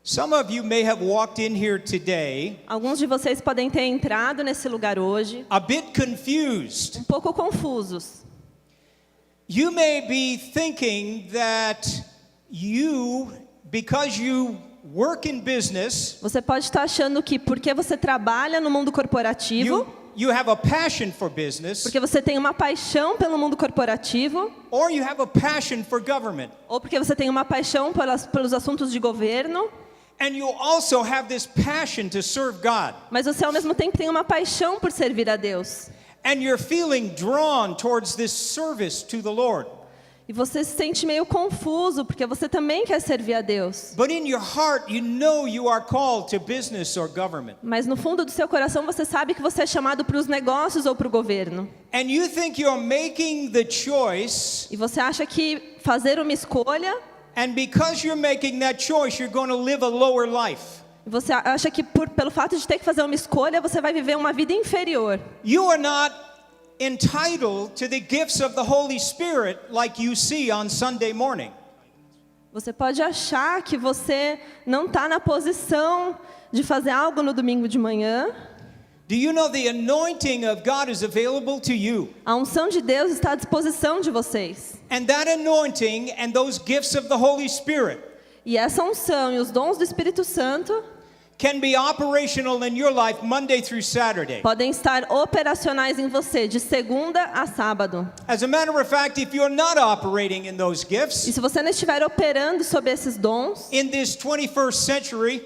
Some of you may have walked in here today Alguns de vocês podem ter entrado nesse lugar hoje a bit confused. um pouco confusos. You may be thinking that because you work in business, Você pode estar achando que porque você trabalha no mundo corporativo, you have a passion for business, porque você tem uma paixão pelo mundo corporativo, or you have a passion for government. ou porque você tem uma paixão pelos assuntos de governo, And you also have this passion to serve God. mas você ao mesmo tempo tem uma paixão por servir a Deus. And you're feeling drawn towards this service to the Lord. E você se sente meio confuso, porque você também quer servir a Deus. But in your heart, you know you are called to business or government. Mas no fundo do seu coração você sabe que você é chamado para os negócios ou para o governo. And you think you're making the choice, E você acha que fazer uma escolha, and because you're making that choice, you're going to live a lower life. você acha que pelo fato de ter que fazer uma escolha, você vai viver uma vida inferior. You are not entitled to the gifts of the Holy Spirit like you see on Sunday morning. Você pode achar que você não está na posição de fazer algo no domingo de manhã. Do you know the anointing of God is available to you? A unção de Deus está à disposição de vocês. And that anointing and those gifts of the Holy Spirit E essa unção e os dons do Espírito Santo can be operational in your life Monday through Saturday. podem estar operacionais em você de segunda a sábado. As a matter of fact, if you're not operating in those E gifts, se você não estiver operando sob esses dons, in this 21st century,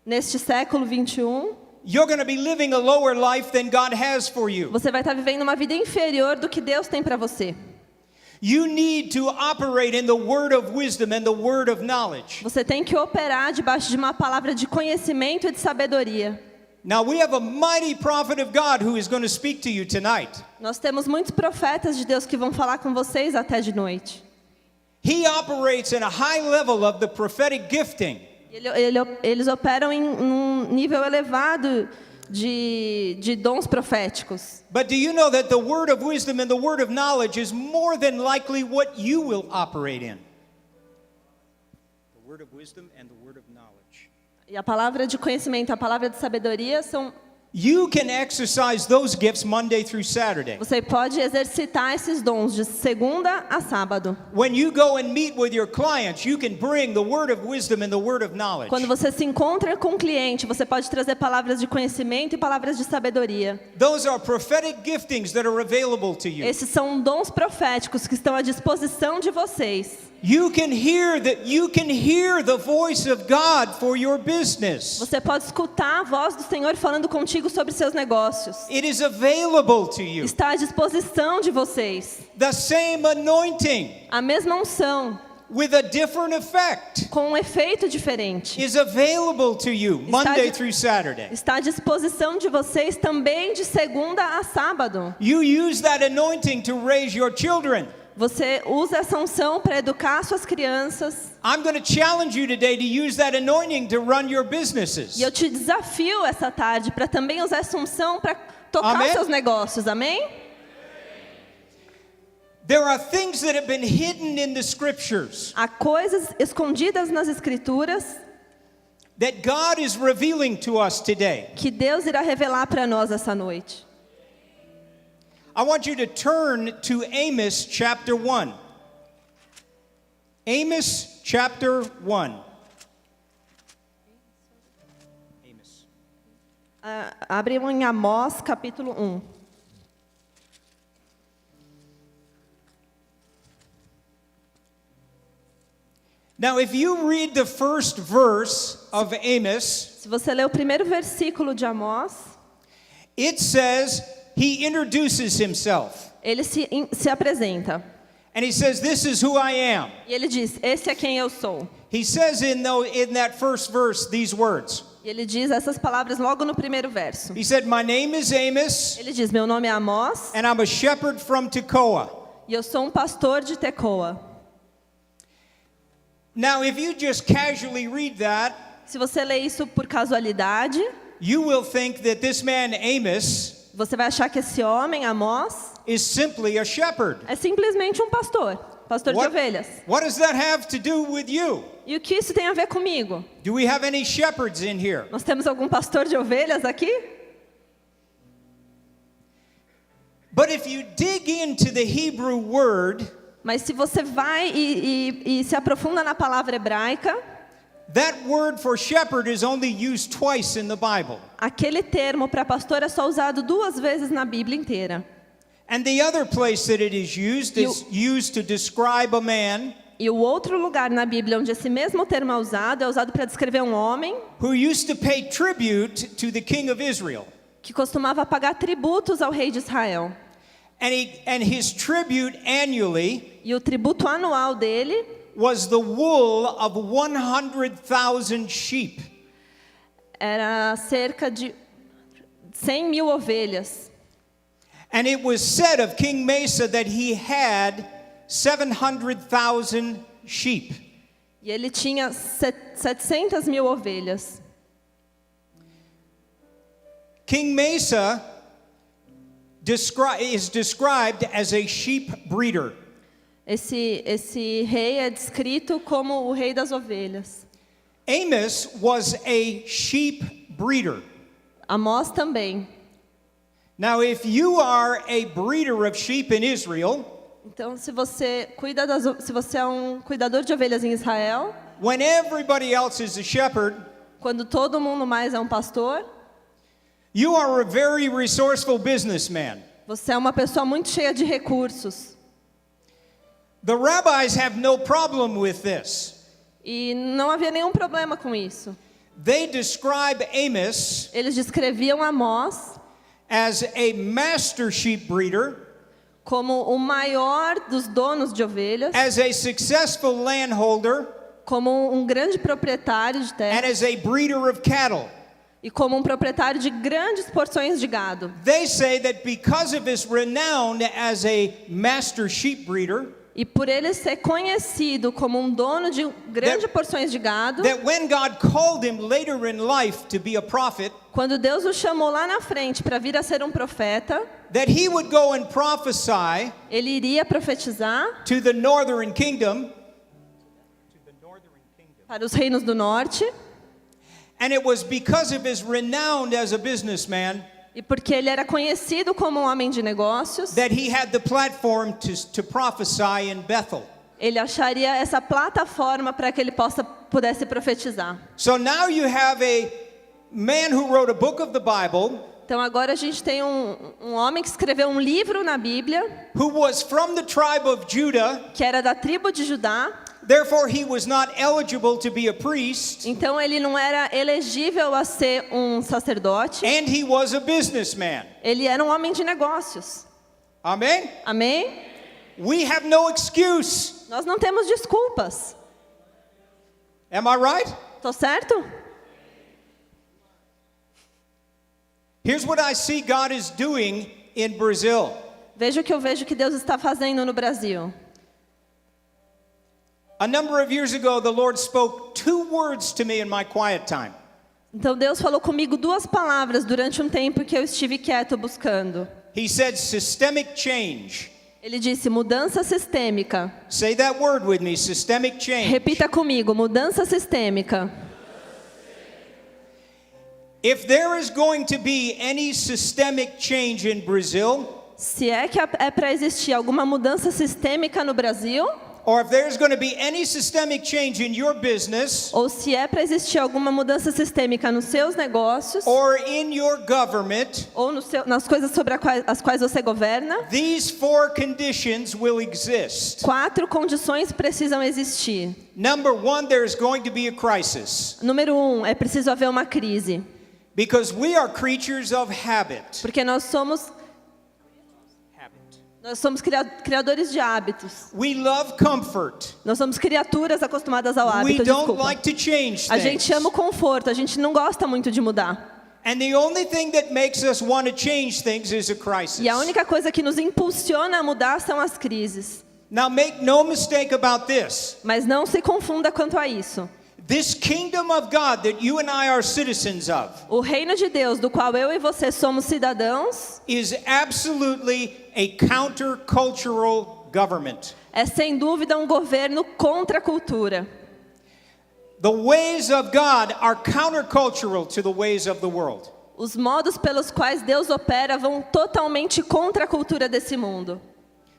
neste século 21, you're going to be living a lower life than God has for you. você vai estar vivendo uma vida inferior do que Deus tem para você. You need to operate in the word of wisdom and the word of knowledge. Você tem que operar debaixo de uma palavra de conhecimento e de sabedoria. Now we have a mighty prophet of God who is going to speak to you tonight. Nós temos muitos profetas de Deus que vão falar com vocês até de noite. He operates in a high level of the prophetic gifting. Eles operam em um nível elevado de dons proféticos. But do you know that the word of wisdom and the word of knowledge is more than likely what you will operate in? The word of wisdom and the word of knowledge. E a palavra de conhecimento, a palavra de sabedoria são... You can exercise those gifts Monday through Saturday. Você pode exercitar esses dons de segunda a sábado. When you go and meet with your clients, you can bring the word of wisdom and the word of knowledge. Quando você se encontra com um cliente, você pode trazer palavras de conhecimento e palavras de sabedoria. Those are prophetic giftings that are available to you. Esses são dons proféticos que estão à disposição de vocês. You can hear the voice of God for your business. Você pode escutar a voz do Senhor falando contigo sobre seus negócios. It is available to you. Está à disposição de vocês. The same anointing A mesma unção, with a different effect com um efeito diferente, is available to you Monday through Saturday. está à disposição de vocês também de segunda a sábado. You use that anointing to raise your children. Você usa essa unção para educar suas crianças. I'm going to challenge you today to use that anointing to run your businesses. E eu te desafio essa tarde para também usar essa unção para tocar Amém? seus negócios. Amém? There are things that have been hidden in the scriptures Há coisas escondidas nas Escrituras that God is revealing to us today. que Deus irá revelar para nós essa noite. I want you to turn to Amos chapter 1. Amos chapter 1. Amos. Abre em Amós capítulo 1. Now, if you read the first verse of Amos, Se você ler o primeiro versículo de Amós, it says he introduces himself. ele se apresenta. And he says, "This is who I am." E ele diz, esse é quem eu sou. He says in that first verse these words. E ele diz essas palavras logo no primeiro verso. He said, "My name is Amos, Ele diz, meu nome é Amós and I'm a shepherd from Tekoa." e eu sou um pastor de Tecoa. Now, if you just casually read that, Se você lê isso por casualidade, you will think that this man você vai achar que esse homem, Amós, is simply a shepherd. é simplesmente um pastor. pastor de ovelhas. What does that have to do with you? E o que isso tem a ver comigo? Do we have any shepherds in here? Nós temos algum pastor de ovelhas aqui? But if you dig into the Hebrew word, Mas se você vai e se aprofunda na palavra hebraica, that word for shepherd is only used twice in the Bible. aquele termo para pastor é só usado 2 vezes na Bíblia inteira. And the other place that it is used to describe a man E o outro lugar na Bíblia onde esse mesmo termo é usado para descrever um homem who used to pay tribute to the king of Israel. que costumava pagar tributos ao rei de Israel. And his tribute annually E o tributo anual dele was the wool of 100,000 sheep. era cerca de 100.000 ovelhas. And it was said of King Mesa that he had 700,000 sheep. E ele tinha 700.000 ovelhas. King Mesa is described as a sheep breeder. Esse rei é descrito como o rei das ovelhas. Amos was a sheep breeder. Amós também. Now, if you are a breeder of sheep in Israel, Então, se você é um cuidador de ovelhas em Israel, when everybody else is a shepherd, quando todo mundo mais é um pastor, you are a very resourceful businessman. você é uma pessoa muito cheia de recursos. The rabbis have no problem with this. E não havia nenhum problema com isso. They describe Amos Eles descreviam Amós as a master sheep breeder, como o maior dos donos de ovelhas, as a successful landholder, como um grande proprietário de and terra as a breeder of cattle. e como um proprietário de grandes porções de gado. They say that because of his renown as a master sheep breeder, E por ele ser conhecido como um dono de grandes porções de gado, that when God called him later in life to be a prophet, quando Deus o chamou lá na frente para vir a ser um profeta, that he would go and prophesy ele iria profetizar to the northern kingdom, para os reinos do norte, and it was because of his renown as a businessman e porque ele era conhecido como um homem de negócios, that he had the platform to prophesy in Bethel. ele acharia essa plataforma para que ele pudesse profetizar. So now you have a man who wrote a book of the Bible, Então agora a gente tem um homem que escreveu um livro na Bíblia, who was from the tribe of Judah, que era da tribo de Judá, therefore he was not eligible to be a priest, então ele não era elegível a ser um sacerdote, and he was a businessman. ele era um homem de negócios. Amen? Amém? We have no excuse. Nós não temos desculpas. Am I right? Tô certo? Here's what I see God is doing in Brazil. Veja o que eu vejo que Deus está fazendo no Brasil. A number of years ago, the Lord spoke 2 words to me in my quiet time. Então Deus falou comigo 2 palavras durante um tempo que eu estive quieto buscando. He said systemic change. Ele disse mudança sistêmica. Say that word with me, systemic change. Repita comigo, mudança sistêmica. If there is going to be any systemic change in Brazil, Se é que é para existir alguma mudança sistêmica no Brasil, or if there's going to be any systemic change in your business, ou se é para existir alguma mudança sistêmica nos seus negócios, or in your government, ou nas coisas sobre as quais você governa, these 4 conditions will exist. 4 condições precisam existir. Number 1, there's going to be a crisis, Número 1, é preciso haver uma crise. because we are creatures of habit. Porque nós somos criadores de hábitos. We love comfort. Nós somos criaturas acostumadas ao We hábito, don't desculpa. like to change A gente things. ama o conforto, a gente não gosta muito de mudar. And the only thing that makes us want to change things is a crisis. E a única coisa que nos impulsiona a mudar são as crises. Now make no mistake about this. Mas não se confunda quanto a isso. This kingdom of God that you and I are citizens of O reino de Deus, do qual eu e você somos cidadãos, is absolutely a countercultural government. é sem dúvida um governo contra a cultura. The ways of God are countercultural to the ways of the world. Os modos pelos quais Deus opera vão totalmente contra a cultura desse mundo.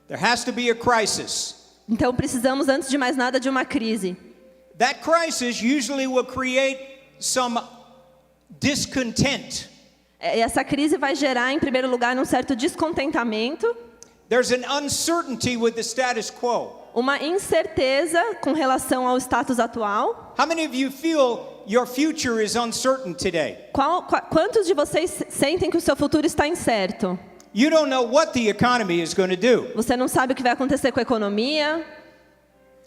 There has to be a crisis. Então precisamos, antes de mais nada, de uma crise. That crisis usually will create some discontent. E essa crise vai gerar, em primeiro lugar, um certo descontentamento, There's an uncertainty with the status quo. uma incerteza com relação ao status atual. How many of you feel your future is uncertain today? Quantos de vocês sentem que o seu futuro está incerto? You don't know what the economy is going to do. Você não sabe o que vai acontecer com a economia.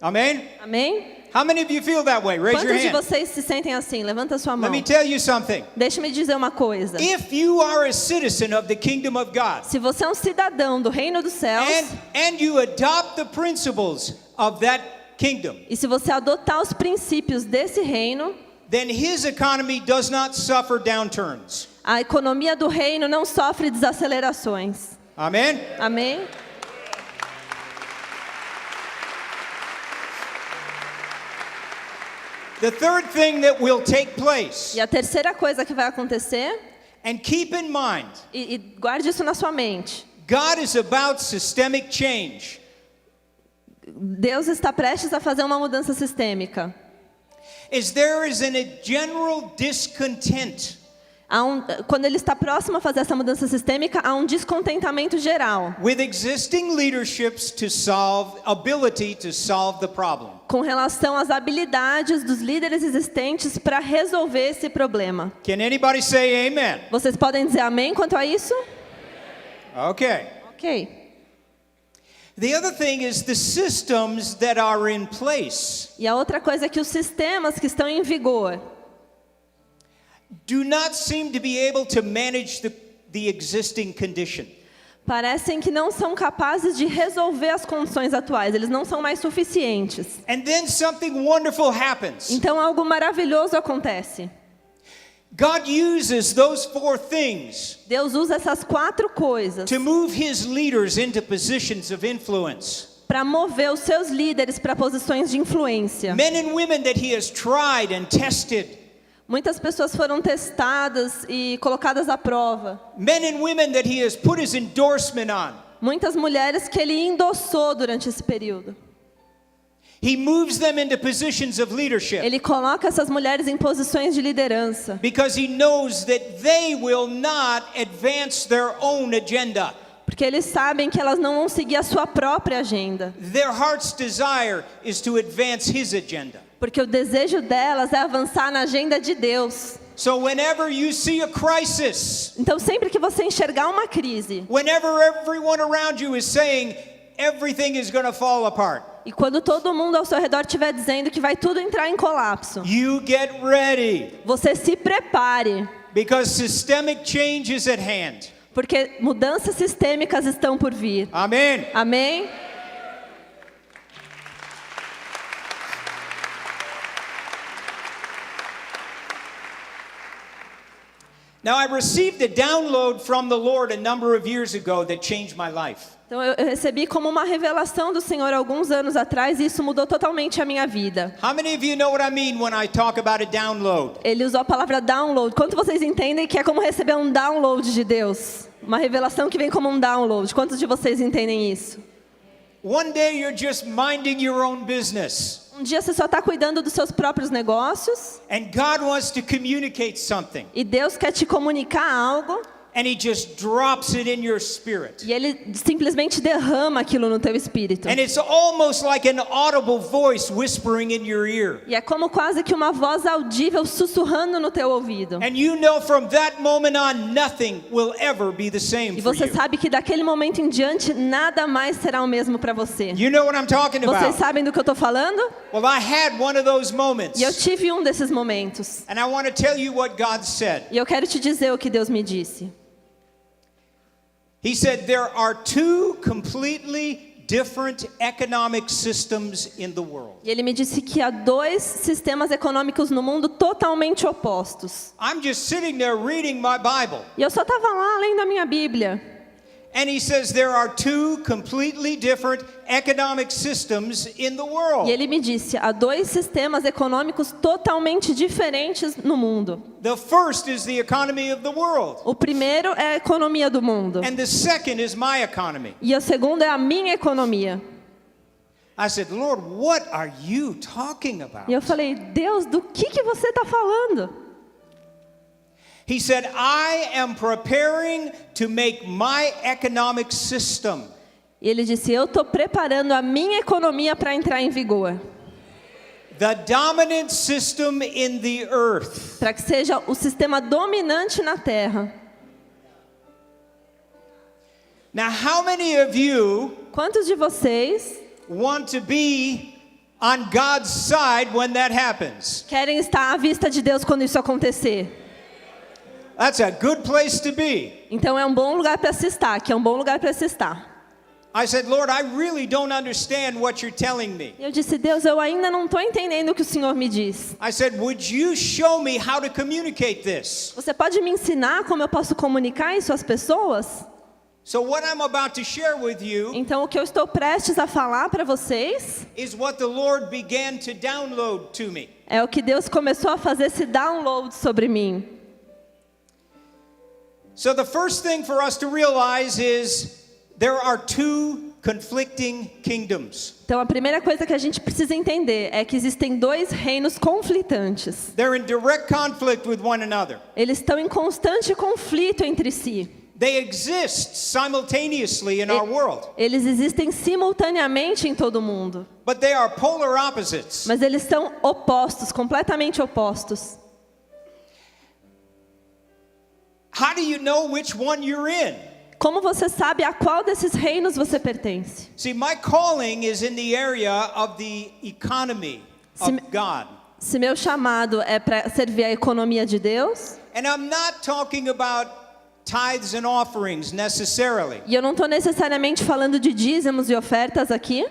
Amen? Amém? How many of you feel that way? Raise your Quantos de hand. vocês se sentem assim? Levanta a sua Let mão. me tell you something. Deixe-me dizer uma coisa. If you are a citizen of the kingdom of God, Se você é um cidadão do reino dos céus, and you adopt the principles of that kingdom, e se você adotar os princípios desse reino, then his economy does not suffer downturns. a economia do reino não sofre desacelerações. Amen? Amém? The third thing that will take place, E a terceira coisa que vai acontecer, and keep in mind, e guarde isso na sua mente, God is about systemic change. Deus está prestes a fazer uma mudança sistêmica. Is there is a general discontent Quando Ele está próximo a fazer essa mudança sistêmica, há um descontentamento geral with existing leaderships to ability to solve the problem. com relação às habilidades dos líderes existentes para resolver esse problema. Can anybody say amen? Vocês podem dizer amém quanto a isso? Okay. Ok. The other thing is the systems that are in place E a outra coisa é que os sistemas que estão em vigor do not seem to be able to manage the existing condition. parecem que não são capazes de resolver as condições atuais. Eles não são mais suficientes. And then something wonderful happens. Então algo maravilhoso acontece. God uses those four things Deus usa essas quatro coisas to move his leaders into positions of influence. para mover os seus líderes para posições de influência. Men and women that he has tried and tested. Muitas pessoas foram testadas e colocadas à prova. Men and women that he has put his endorsement on. Muitas mulheres que ele endossou durante esse período. He moves them into positions of leadership Ele coloca essas mulheres em posições de liderança. because he knows that they will not advance their own agenda. Porque eles sabem que elas não vão seguir a sua própria agenda. Their heart's desire is to advance his agenda. Porque o desejo delas é avançar na agenda de Deus. So whenever you see a crisis, Então sempre que você enxergar uma crise, whenever everyone around you is saying everything is going to fall apart, e quando todo mundo ao seu redor estiver dizendo que vai tudo entrar em colapso, you get ready você se prepare, because systemic change is at hand. porque mudanças sistêmicas estão por vir. Amen. Amém? Now I received a download from the Lord a number of years ago that changed my life. Então eu recebi como uma revelação do Senhor alguns anos atrás e isso mudou totalmente a minha vida. How many of you know what I mean when I talk about a download? Ele usou a palavra download. Quanto vocês entendem que é como receber um download de Deus? Uma revelação que vem como um download. Quantos de vocês entendem isso? One day you're just minding your own business. Um dia você só está cuidando dos seus próprios negócios And God wants to communicate something. e Deus quer te comunicar algo And he just drops it in your spirit. e Ele simplesmente derrama aquilo no teu espírito. And it's almost like an audible voice whispering in your ear. E é como quase que uma voz audível sussurrando no teu ouvido. And you know from that moment on nothing will ever be the same E for você you. sabe que daquele momento em diante nada mais será o mesmo para você. You know what I'm talking Vocês about? sabem do que eu estou falando? Well, I had one of those moments. E eu tive um desses momentos. And I want to tell you what God said. E eu quero te dizer o que Deus me disse. He said there are two completely different economic systems in the world. E Ele me disse que há dois sistemas econômicos no mundo totalmente opostos. I'm just sitting there reading my Bible. E eu só estava lá lendo a minha Bíblia. And he says there are two completely different economic systems in the world. E ele me disse, há dois sistemas econômicos totalmente diferentes no mundo. The first is the economy of the world. O primeiro é a economia do mundo. And the second is my economy. E o segundo é a minha economia. I said, Lord, what are you talking about? E eu falei, Deus, do que você está falando? He said, I am preparing to make my economic system. E ele disse, eu estou preparando a minha economia para entrar em vigor. The dominant system in the earth. Para que seja o sistema dominante na Terra. Now, how many of you Quantos de vocês want to be on God's side when that happens? querem estar à vista de Deus quando isso acontecer? That's a good place to be. Então é um bom lugar para se estar, que é um bom lugar para se estar. I said, Lord, I really don't understand what you're telling me. E eu disse, Deus, eu ainda não estou entendendo o que o Senhor me diz. I said, would you show me how to communicate this? Você pode me ensinar como eu posso comunicar isso às pessoas? So what I'm about to share with you Então o que eu estou prestes a falar para vocês is what the Lord began to download to me. é o que Deus começou a fazer esse download sobre mim. So the first thing for us to realize is there are two conflicting kingdoms. Então a primeira coisa que a gente precisa entender é que existem dois reinos conflitantes. They're in direct conflict with one another. Eles estão em constante conflito entre si. They exist simultaneously in our world, Eles existem simultaneamente em todo mundo. but they are polar opposites. Mas eles são opostos, completamente opostos. How do you know which one you're in? Como você sabe a qual desses reinos você pertence? See, my calling is in the area of the economy of God. Se meu chamado é para servir a economia de Deus, And I'm not talking about tithes and offerings necessarily. e eu não estou necessariamente falando de dízimos e ofertas aqui,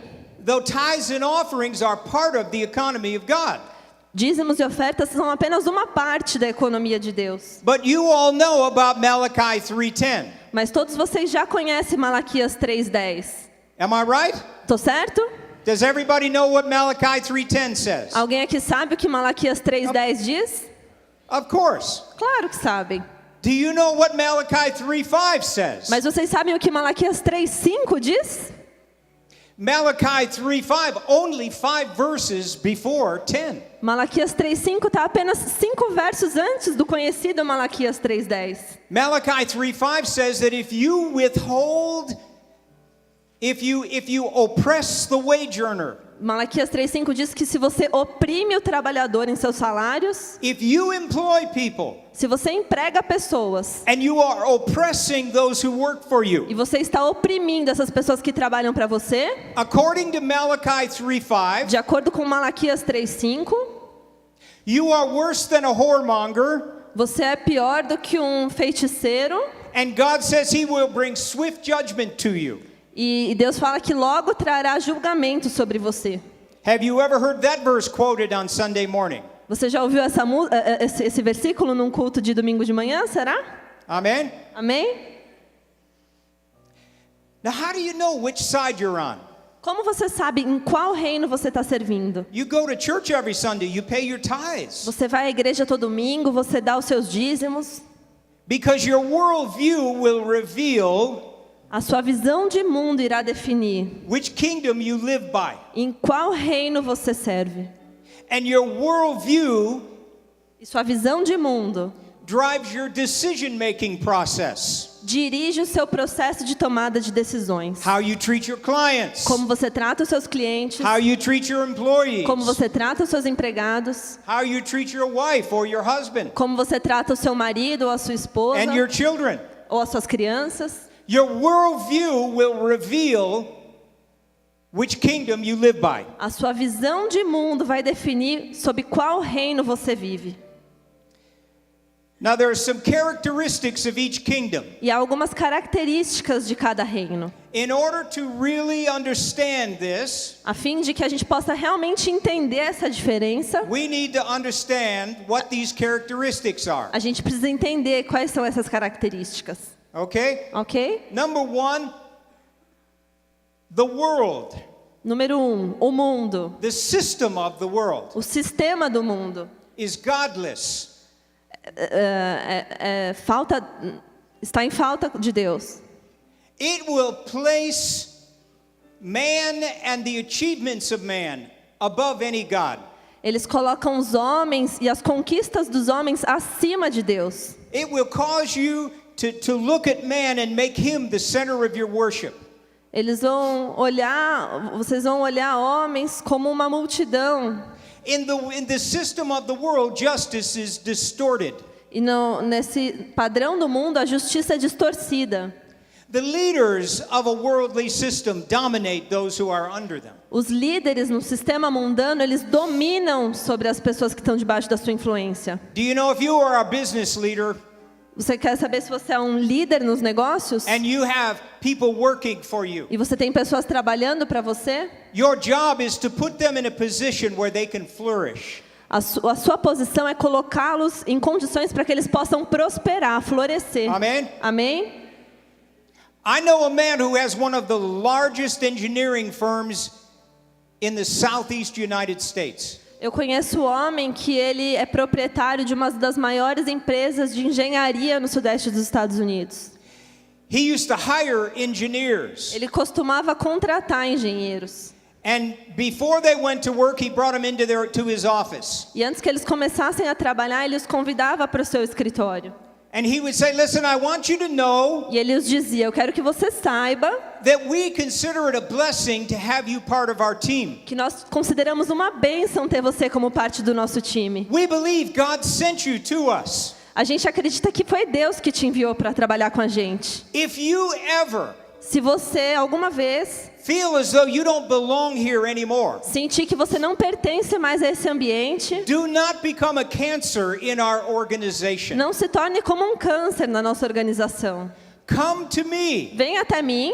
Though tithes and offerings are part of the economy of God. dízimos e ofertas são apenas uma parte da economia de Deus. But you all know about Malachi 3:10. Mas todos vocês já conhecem Malaquias 3:10. Am I right? Tô certo? Does everybody know what Malachi 3:10 says? Alguém aqui sabe o que Malaquias 3:10 diz? Of course. Claro que sabem. Do you know what Malachi 3:5 says? Mas vocês sabem o que Malaquias 3:5 diz? Malachi 3:5, only 5 verses before 10. Malaquias 3:5 está apenas 5 versos antes do conhecido Malaquias 3:10. Malachi 3:5 says that if you withhold, if you oppress the wage earner, Malaquias 3:5 diz que se você oprime o trabalhador em seus salários, if you employ people se você emprega pessoas and you are oppressing those who work for you, e você está oprimindo essas pessoas que trabalham para você, according to Malachi 3:5, de acordo com Malaquias 3:5, you are worse than a whoremonger, você é pior do que um feiticeiro, and God says he will bring swift judgment to you. e Deus fala que logo trará julgamento sobre você. Have you ever heard that verse quoted on Sunday morning? Você já ouviu esse versículo num culto de domingo de manhã, será? Amen? Amém? Now how do you know which side you're on? Como você sabe em qual reino você está servindo? You go to church every Sunday, you pay your tithes. Você vai à igreja todo domingo, você dá os seus dízimos. Because your worldview will reveal A sua visão de mundo irá definir which kingdom you live by. em qual reino você serve. And your worldview E sua visão de mundo drives your decision-making process. dirige o seu processo de tomada de decisões. How you treat your clients. Como você trata os seus clientes, How you treat your employees. como você trata os seus empregados, How you treat your wife or your husband. como você trata o seu marido ou a sua esposa, And your children. ou as suas crianças. Your worldview will reveal which kingdom you live by. A sua visão de mundo vai definir sob qual reino você vive. Now there are some characteristics of each kingdom. E há algumas características de cada reino. In order to really understand this, A fim de que a gente possa realmente entender essa diferença, we need to understand what these characteristics are. a gente precisa entender quais são essas características. Okay? Ok? Number 1, the world, Número 1, o mundo. the system of the world O sistema do mundo. is godless. Está em falta de Deus. It will place man and the achievements of man above any God. Eles colocam os homens e as conquistas dos homens acima de Deus. It will cause you to look at man and make him the center of your worship. Vocês vão olhar homens como uma multidão. In the system of the world, justice is distorted. E nesse padrão do mundo, a justiça é distorcida. The leaders of a worldly system dominate those who are under them. Os líderes no sistema mundano, eles dominam sobre as pessoas que estão debaixo da sua influência. Do you know if you are a business leader Você quer saber se você é um líder nos negócios? and you have people working for you? E você tem pessoas trabalhando para você? Your job is to put them in a position where they can flourish. A sua posição é colocá-los em condições para que eles possam prosperar, florescer. Amen? Amém? I know a man who has one of the largest engineering firms in the southeast United States. Eu conheço um homem que ele é proprietário de uma das maiores empresas de engenharia no sudeste dos Estados Unidos. He used to hire engineers. Ele costumava contratar engenheiros. And before they went to work, he brought them to his office. E antes que eles começassem a trabalhar, ele os convidava para o seu escritório. And he would say, listen, I want you to know E ele os dizia, eu quero que você saiba that we consider it a blessing to have you part of our team. que nós consideramos uma bênção ter você como parte do nosso time. We believe God sent you to us. A gente acredita que foi Deus que te enviou para trabalhar com a gente. If you ever Se você, alguma vez, feel as though you don't belong here anymore, sentir que você não pertence mais a esse ambiente, do not become a cancer in our organization. não se torne como um câncer na nossa organização. Come to me. Venha até mim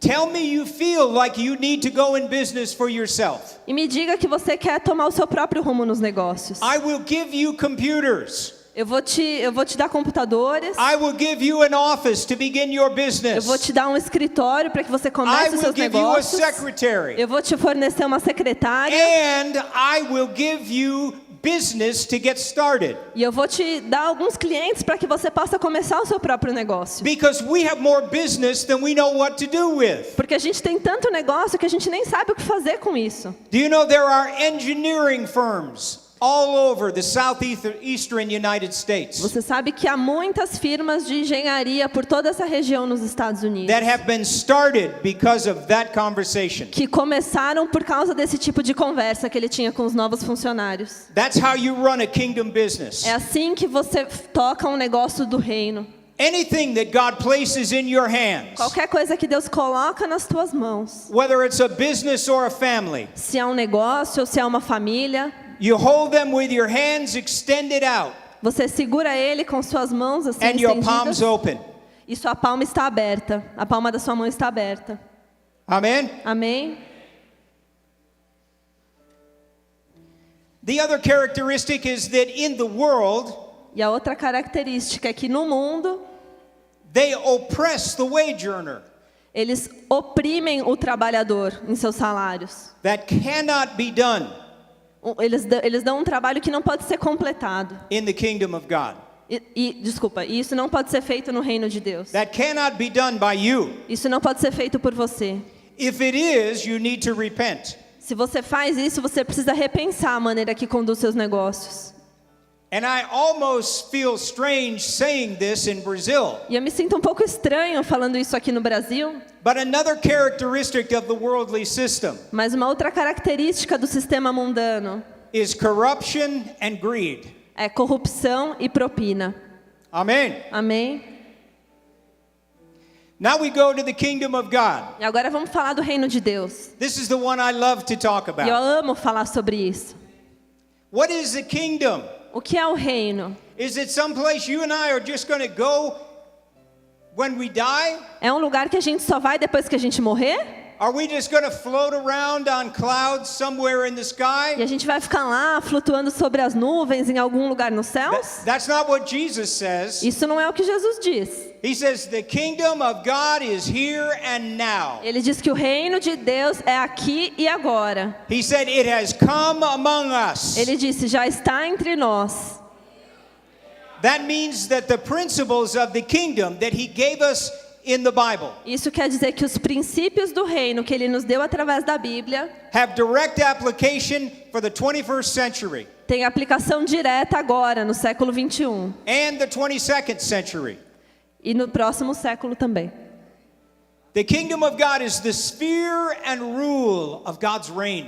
Tell me you feel like you need to go in business for yourself. e me diga que você quer tomar o seu próprio rumo nos negócios. I will give you computers. Eu vou te dar computadores. I will give you an office to begin your Eu business. vou te dar um escritório para que você I comece os will seus give you a negócios. secretary. Eu vou te fornecer uma secretária. And I will give you business to get started. E eu vou te dar alguns clientes para que você possa começar o seu próprio negócio. Because we have more business than we know what to do with. Porque a gente tem tanto negócio que a gente nem sabe o que fazer com isso. Do you know there are engineering firms all over the southeastern United States Você sabe que há muitas firmas de engenharia por toda essa região nos Estados Unidos that have been started because of that conversation? que começaram por causa desse tipo de conversa que ele tinha com os novos funcionários. That's how you run a kingdom business. É assim que você toca um negócio do reino. Anything that God places in your hands, Qualquer coisa que Deus coloca nas tuas mãos, whether it's a business or a family, se é um negócio ou se é uma família, you hold them with your hands extended out você segura ele com suas mãos assim and your estendidas palms open. e sua palma está aberta. A palma da sua mão está aberta. Amen? Amém? The other characteristic is that in the world, E a outra característica é que no mundo, they oppress the wage earner. eles oprimem o trabalhador em seus salários. That cannot be done Eles dão um trabalho que não pode ser completado. in the kingdom of God. Desculpa, e isso não pode ser feito no reino de Deus. That cannot be done by you. Isso não pode ser feito por você. If it is, you need to repent. Se você faz isso, você precisa repensar a maneira que conduz seus negócios. And I almost feel strange saying this in Brazil. E eu me sinto um pouco estranho falando isso aqui no Brasil, But another characteristic of the worldly system mas uma outra característica do sistema mundano is corruption and greed. é corrupção e propina. Amen. Amém? Now we go to the kingdom of God. E agora vamos falar do reino de Deus. This is the one I love to talk E eu about. amo falar sobre isso. What is the kingdom? O que é o reino? Is it someplace you and I are just going to go when we die? É um lugar que a gente só vai depois que a gente morrer? Are we just going to float around on clouds somewhere in the E sky? a gente vai ficar lá flutuando sobre as nuvens em algum lugar nos céus? That's not what Jesus says. Isso não é o que Jesus diz. He says the kingdom of God is here and now. Ele diz que o reino de Deus é aqui e agora. He said it has come among us. Ele disse, já está entre nós. That means that the principles of the kingdom that he gave us in the Bible Isso quer dizer que os princípios do reino que ele nos deu através da Bíblia have direct application for the 21st century têm aplicação direta agora, no século 21. and the 22nd century. E no próximo século também. The kingdom of God is the sphere and rule of God's reign.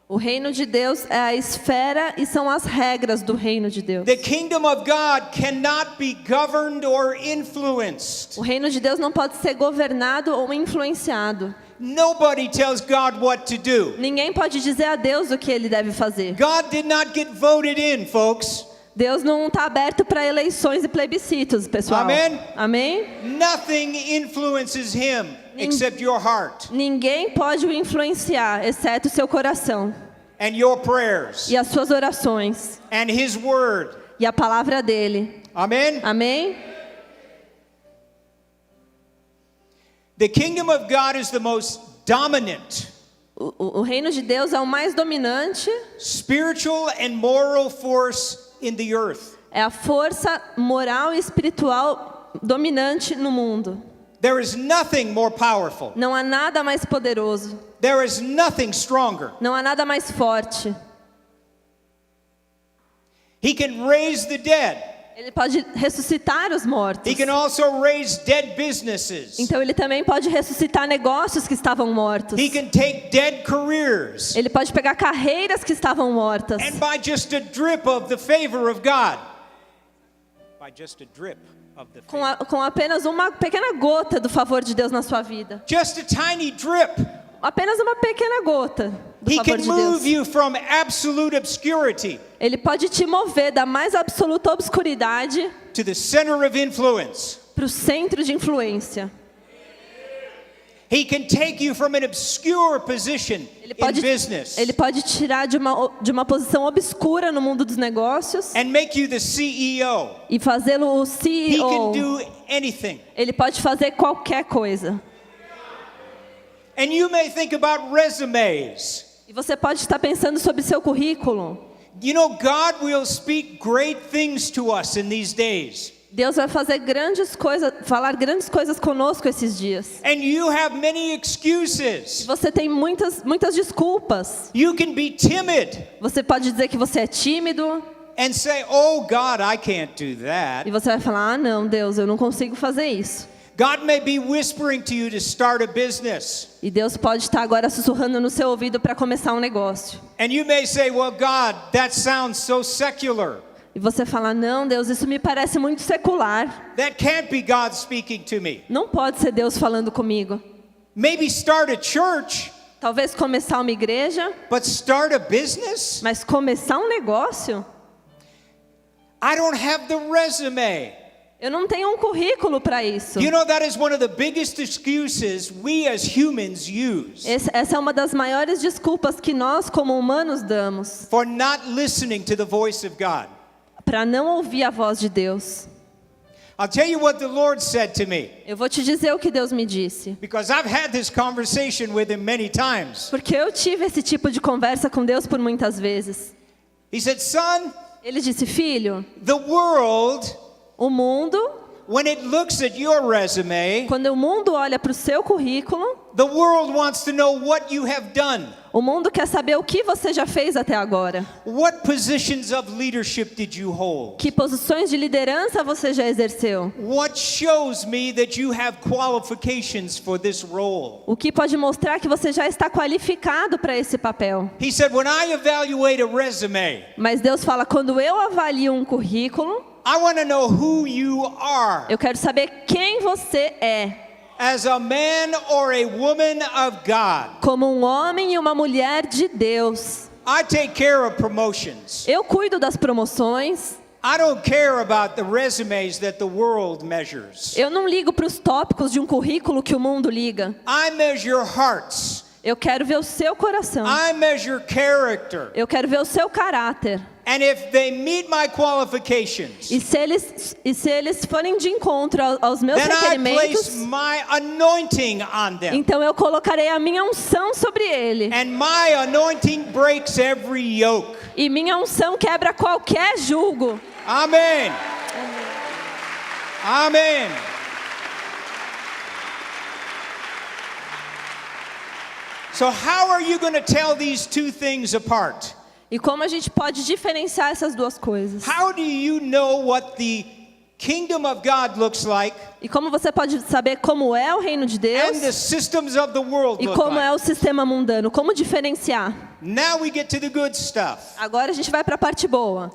O reino de Deus é a esfera e são as regras do reino de Deus. The kingdom of God cannot be governed or influenced. O reino de Deus não pode ser governado ou influenciado. Nobody tells God what to do. Ninguém pode dizer a Deus o que ele deve fazer. God did not get voted in, folks. Deus não está aberto para eleições e plebiscitos, pessoal. Amém? Amém? Nothing influences him except your heart Ninguém pode o influenciar, exceto o seu coração and your prayers e as suas orações and his word. e a palavra dele. Amen? Amém? The kingdom of God is the most dominant, O reino de Deus é o mais dominante, spiritual and moral force in the earth. é a força moral e espiritual dominante no mundo. There is nothing more powerful. Não há nada mais poderoso, There is nothing stronger. não há nada mais forte. He can raise the dead. Ele pode ressuscitar os mortos. He can also raise dead businesses. Então ele também pode ressuscitar negócios que estavam mortos. He can take dead careers. Ele pode pegar carreiras que estavam mortas. And by just a drip of the favor of God. By just a drip of the favor. Com apenas uma pequena gota do favor de Deus na sua vida. Just a tiny drip. Apenas uma pequena gota do He favor can de move Deus. you from absolute obscurity Ele pode te mover da mais absoluta obscuridade to the center of influence. para o centro de influência. He can take you from an obscure position in business Ele pode tirar de uma posição obscura no mundo dos negócios and make you the CEO. e fazê-lo o He CEO. can do anything. Ele pode fazer qualquer coisa. And you may think about resumes. E você pode estar pensando sobre seu currículo. You know, God will speak great things to us in these days. Deus vai fazer grandes coisas, falar grandes coisas conosco esses dias. And you have many excuses. Você tem muitas desculpas. You can be timid Você pode dizer que você é tímido and say, "Oh God, I can't do that." e você vai falar: "Ah, não, Deus, eu não consigo fazer isso." God may be whispering to you to start a business. E Deus pode estar agora sussurrando no seu ouvido para começar um negócio. And you may say, "Well, God, that sounds so secular." E você fala: "Não, Deus, isso me parece muito secular. That can't be God speaking to me. Não pode ser Deus falando comigo." Maybe start a church, Talvez começar uma igreja, but start a business? mas começar um negócio? I don't have the resume. Eu não tenho um currículo para isso. You know, that is one of the biggest excuses we as humans use Essa é uma das maiores desculpas que nós, como humanos, damos for not listening to the voice of God. para não ouvir a voz de Deus. I'll tell you what the Lord said to me, Eu vou te dizer o que Deus me disse. because I've had this conversation with him many times. Porque eu tive esse tipo de conversa com Deus por muitas vezes. He said, "Son, Ele disse: "Filho, the world, o mundo, when it looks at your resume, quando o mundo olha para o seu currículo, the world wants to know what you have done. o mundo quer saber o que você já fez até agora. What positions of leadership did you hold? Que posições de liderança você já exerceu? What shows me that you have qualifications for this role?" O que pode mostrar que você já está qualificado para esse papel? He said, "When I evaluate a resume, Mas Deus fala: quando eu avalio um currículo, I want to know who you are eu quero saber quem você é, as a man or a woman of God." como um homem e uma mulher de Deus. I take care of promotions. Eu cuido das promoções, I don't care about the resumes that the world measures. Eu não ligo para os tópicos de um currículo que o mundo liga. I measure hearts. Eu quero ver o seu coração. I measure character. Eu quero ver o seu caráter. And if they meet my qualifications, E se eles forem de encontro aos meus then I place requerimentos, my anointing on them. então eu colocarei a minha unção sobre ele. And my anointing breaks every yoke. E minha unção quebra qualquer jugo. Amen. Amen. So how are you going to tell these two things apart? E como a gente pode diferenciar essas duas coisas? How do you know what the kingdom of God looks like E como você pode saber como é o reino de and the Deus systems of the world e look como é like? o sistema mundano? Como diferenciar? Now we get to the good stuff. Agora a gente vai para a parte boa.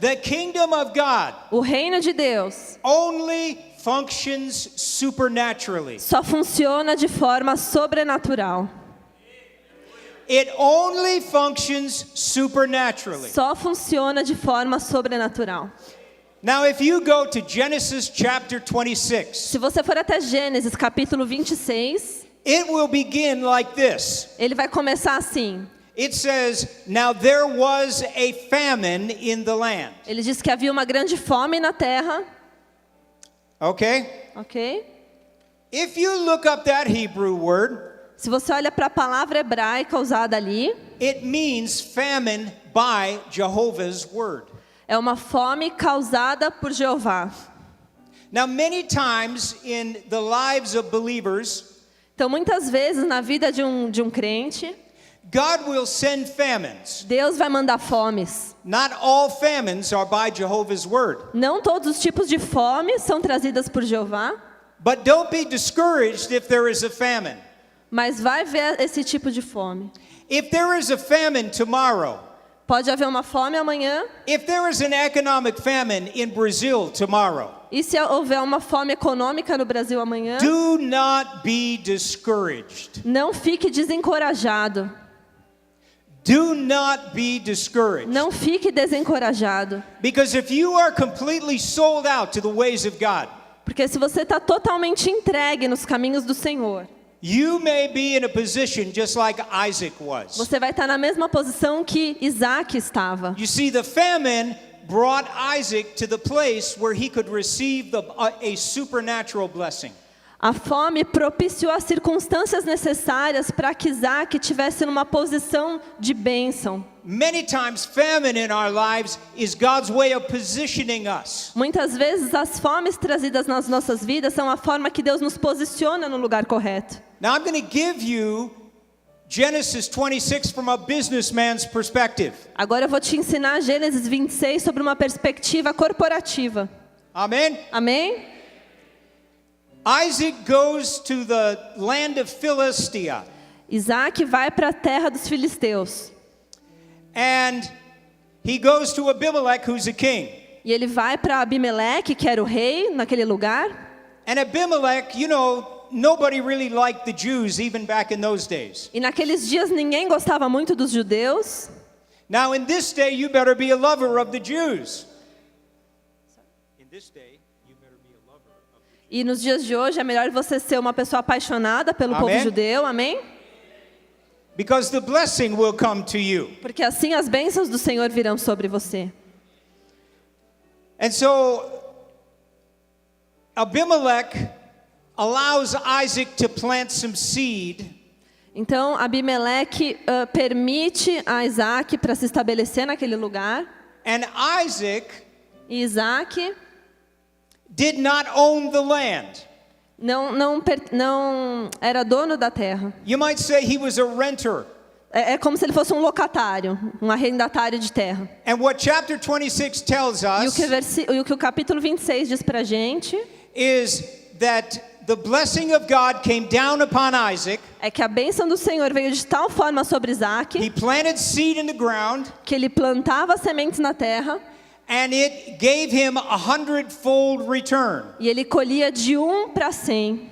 The kingdom of God O reino de Deus only functions supernaturally. só funciona de forma sobrenatural. It only functions supernaturally. Só funciona de forma sobrenatural. Now if you go to Genesis chapter 26, Se você for até Gênesis capítulo 26, it will begin like this. ele vai começar assim. It says, "Now there was a famine in the land." Ele diz que havia uma grande fome na terra, Okay? ok? If you look up that Hebrew word, Se você olha para a palavra hebraica usada ali, it means famine by Jehovah's word. é uma fome causada por Jeová. Now many times in the lives of believers, Então, muitas vezes na vida de um crente, God will send famines. Deus vai mandar fomes. Not all famines are by Jehovah's word. Não todos os tipos de fome são trazidas por Jeová, But don't be discouraged if there is a famine. mas vai ver esse tipo de fome. If there is a famine tomorrow, Pode haver uma fome amanhã, if there is an economic famine in Brazil tomorrow, e se houver uma fome econômica no Brasil amanhã, do not be discouraged. não fique desencorajado. Do not be discouraged. Não fique desencorajado. Because if you are completely sold out to the ways of God, Porque se você está totalmente entregue nos caminhos do Senhor, you may be in a position just like Isaac was. você vai estar na mesma posição que Isaac estava. You see, the famine brought Isaac to the place where he could receive a supernatural blessing. A fome propiciou as circunstâncias necessárias para que Isaac tivesse numa posição de bênção. Many times famine in our lives is God's way of positioning us. Muitas vezes as fomes trazidas nas nossas vidas são a forma que Deus nos posiciona no lugar correto. Now I'm going to give you Genesis 26 from a businessman's perspective. Agora eu vou te ensinar Gênesis 26 sobre uma perspectiva corporativa. Amen? Amém? Isaac goes to the land of Philistia. Isaac vai para a terra dos filisteus. And he goes to Abimelech, who's a king. E ele vai para Abimeleque, que era o rei naquele lugar. And Abimelech, you know, nobody really liked the Jews even back in those days. E naqueles dias ninguém gostava muito dos judeus. Now in this day you better be a lover of the Jews. In this day you better be a lover of the Jews. E nos dias de hoje é melhor você ser uma pessoa apaixonada pelo Amém? povo judeu, amém? Because the blessing will come to you. Porque assim as bênçãos do Senhor virão sobre você. And so Abimelech allows Isaac to plant some seed. Então Abimeleque permite a Isaac para se estabelecer naquele lugar. And Isaac E Isaac did not own the land. não era dono da terra. You might say he was a renter. É como se ele fosse um locatário, um arrendatário de terra. And what chapter 26 tells E o que o capítulo 26 diz para a gente is that the blessing of God came down upon Isaac. é que a bênção do Senhor veio de tal forma sobre Isaac He planted seed in the ground, que ele plantava sementes na terra and it gave him 100-fold return. e ele colhia de 1 para 100.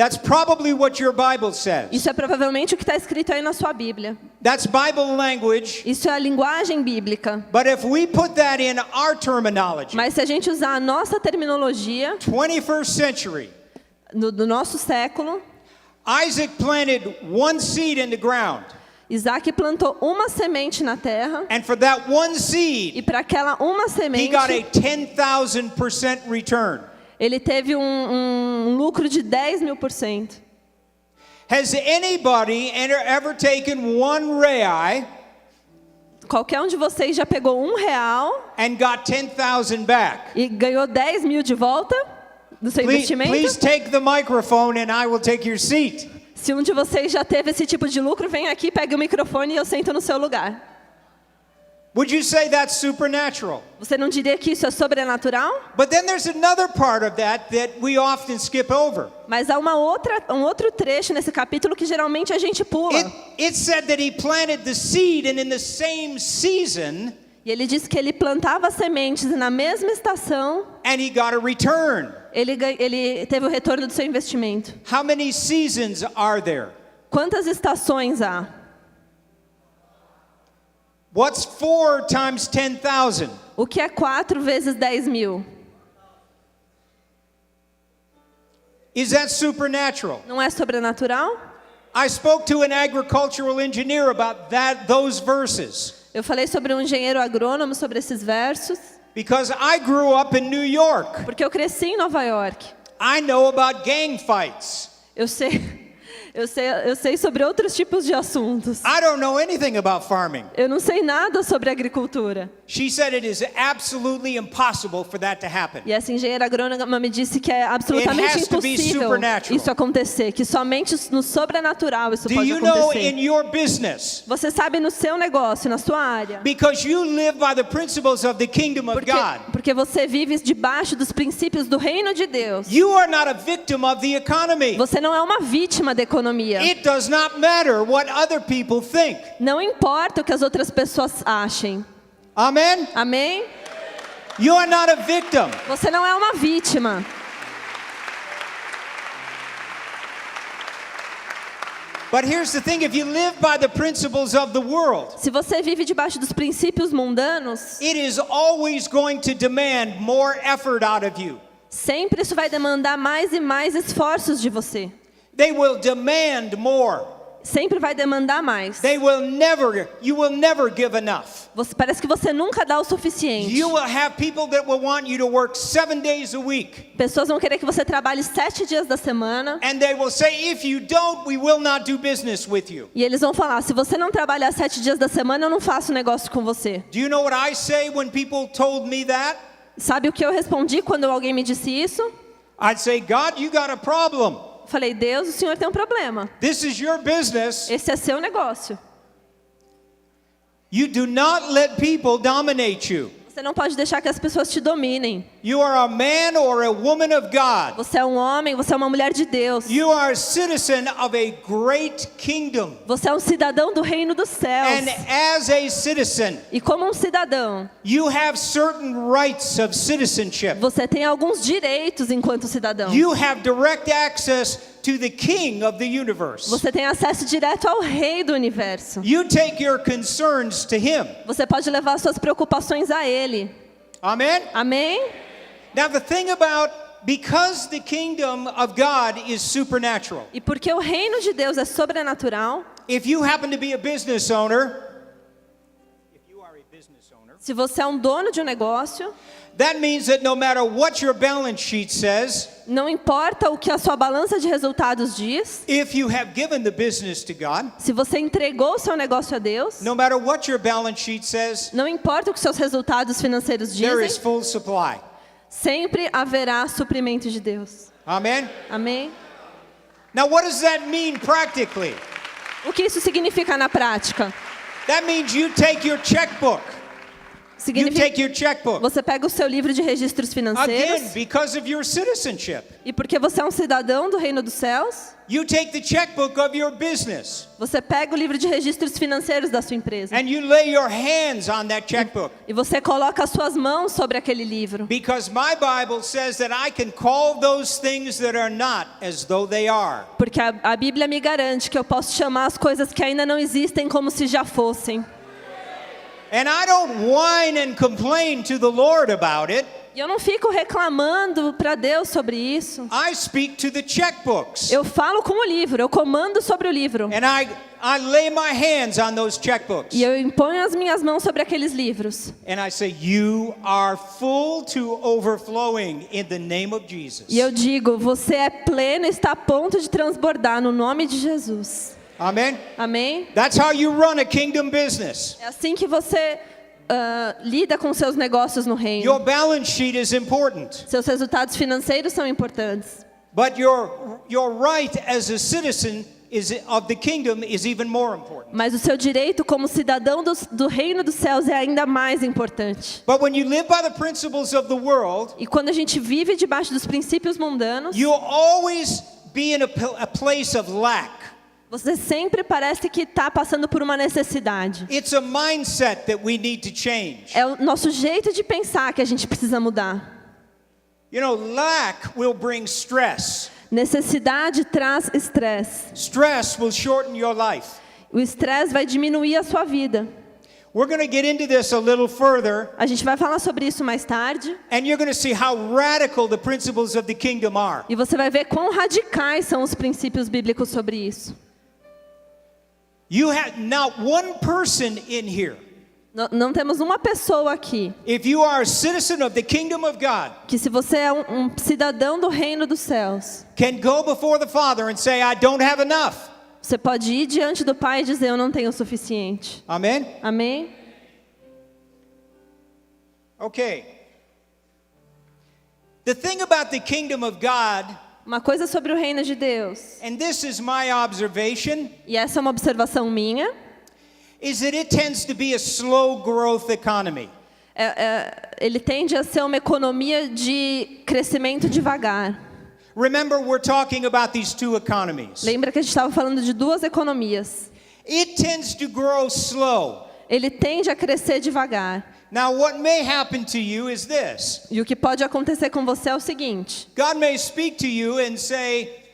That's probably what your Bible says. Isso é provavelmente o que está escrito aí na sua Bíblia. That's Bible language. Isso é a linguagem bíblica. But if we put that in our terminology, Mas se a gente usar a nossa terminologia 21st century, do nosso século, Isaac planted one seed in the ground. Isaac plantou uma semente na terra. And for that one E seed, para aquela uma he semente, got a 10,000% return. ele teve um lucro de 10.000%. Has anybody ever taken one real Qualquer um de vocês já pegou R$1 and got 10,000 back? e ganhou 10.000 de volta do seu Please investimento? take the microphone and I will take your seat. Se um de vocês já teve esse tipo de lucro, vem aqui, pegue o microfone e eu sento no seu lugar. Would you say that's supernatural? Você não diria que isso é sobrenatural? But then there's another part of that we often skip over. Mas há um outro trecho nesse capítulo que geralmente a gente pula. It said that he planted the seed and in the same season, E ele disse que ele plantava sementes e na mesma estação and he got a return. ele teve o retorno do seu investimento. How many seasons are there? Quantas estações há? What's 4 times 10,000? O que é 4 vezes 10.000? Is that supernatural? Não é sobrenatural? I spoke to an agricultural engineer about those verses Eu falei sobre um engenheiro agrônomo sobre esses versos, because I grew up in New York. porque eu cresci em Nova York. I know about gang fights. Eu sei sobre outros tipos de assuntos. I don't know anything about farming. Eu não sei nada sobre agricultura. She said it is absolutely impossible for that to happen. E essa engenheira agrônoma me disse que é absolutamente It has to be impossível supernatural. isso acontecer, que somente no sobrenatural isso Do pode you know acontecer. in your business, Você sabe no seu negócio, na sua área, because you live by the principles of the kingdom of God, porque você vive debaixo dos princípios do reino de Deus. you are not a victim of the economy. Você não é uma vítima da economia. It does not matter what other people think. Não importa o que as outras pessoas achem. Amen? Amém? You are not a victim. Você não é uma vítima. But here's the thing, if you live by the principles of the world, Se você vive debaixo dos princípios mundanos, it is always going to demand more effort out of you. sempre isso vai demandar mais e mais esforços de você. They will demand more. Sempre vai demandar mais. You will never give enough. Parece que você nunca dá o suficiente. You will have people that will want you to work 7 days a week. Pessoas vão querer que você trabalhe 7 dias da semana. And they will say, if you don't, we will not do business with you. E eles vão falar, se você não trabalhar 7 dias da semana, eu não faço negócio com você. Do you know what I say when people told me that? Sabe o que eu respondi quando alguém me disse isso? I'd say, God, you got a problem. Falei, Deus, o senhor tem um problema. This is your business. Esse é seu negócio. You do not let people dominate you. Você não pode deixar que as pessoas te dominem. You are a man or a woman of God. Você é um homem, você é uma mulher de Deus. You are a citizen of a great kingdom. Você é um cidadão do reino dos céus. And as a citizen, E como um cidadão, you have certain rights of citizenship. você tem alguns direitos enquanto cidadão. You have direct access to the king of the universe. Você tem acesso direto ao rei do universo. You take your concerns to him. Você pode levar suas preocupações a ele. Amen? Amém? Now the thing about, because the kingdom of God is supernatural, E porque o reino de Deus é sobrenatural, if you happen to be a business owner, se você é um dono de um negócio, that means that no matter what your balance sheet says, não importa o que a sua balança de resultados diz, if you have given the business to God, se você entregou o seu negócio a Deus, no matter what your balance sheet says, não importa o que seus resultados financeiros there is dizem, full supply. sempre haverá suprimento de Deus. Amen? Amém? Now what does that mean practically? O que isso significa na prática? That means you take your checkbook. Significa- take your checkbook. Você pega o seu livro de registros Again, financeiros because of your citizenship. e porque você é um cidadão do reino dos céus, You take the checkbook of your business você pega o livro de registros financeiros da sua empresa and you lay your hands on that checkbook. e você coloca as suas mãos sobre aquele livro. Because my Bible says that I can call those things that are not as though they are. Porque a Bíblia me garante que eu posso chamar as coisas que ainda não existem como se já fossem. And I don't whine and complain to the Lord about it. E eu não fico reclamando para Deus sobre isso. I speak to the checkbooks. Eu falo com o livro, eu comando sobre o livro. And I lay my hands on those checkbooks. E eu imponho as minhas mãos sobre aqueles livros. And I say, you are full to overflowing in the name of Jesus. E eu digo, você é pleno, está a ponto de transbordar no nome de Jesus. Amen? Amém? That's how you run a kingdom business. É assim que você lida com seus negócios no reino. Your balance sheet is important. Seus resultados financeiros são importantes. But your right as a citizen of the kingdom is even more important. Mas o seu direito como cidadão do reino dos céus é ainda mais importante. But when you live by the principles of the world, E quando a gente vive debaixo dos princípios mundanos, you'll always be in a place of lack. você sempre parece que está passando por uma necessidade. It's a mindset that we need to change. É o nosso jeito de pensar que a gente precisa mudar. You know, lack will bring stress. Necessidade traz estresse. Stress will shorten your life. O estresse vai diminuir a sua vida. We're going to get into this a little further, A gente vai falar sobre isso mais tarde. and you're going to see how radical the principles of the kingdom are. E você vai ver quão radicais são os princípios bíblicos sobre isso. You have not one person in here. Não temos uma pessoa aqui If you are a citizen of the kingdom of God, que, se você é um cidadão do reino dos céus, can go before the Father and say, I don't have enough. você pode ir diante do Pai e dizer, eu não tenho o suficiente. Amen? Amém? Okay. The thing about the kingdom of God, Uma coisa sobre o reino de Deus, and this is my observation, e essa é uma observação minha, is that it tends to be a slow growth economy. ele tende a ser uma economia de crescimento devagar. Remember, we're talking about these two economies. Lembra que a gente estava falando de duas economias. It tends to grow slow. Ele tende a crescer devagar. Now, what may happen to you is this. E o que pode acontecer com você é o seguinte: God may speak to you and say,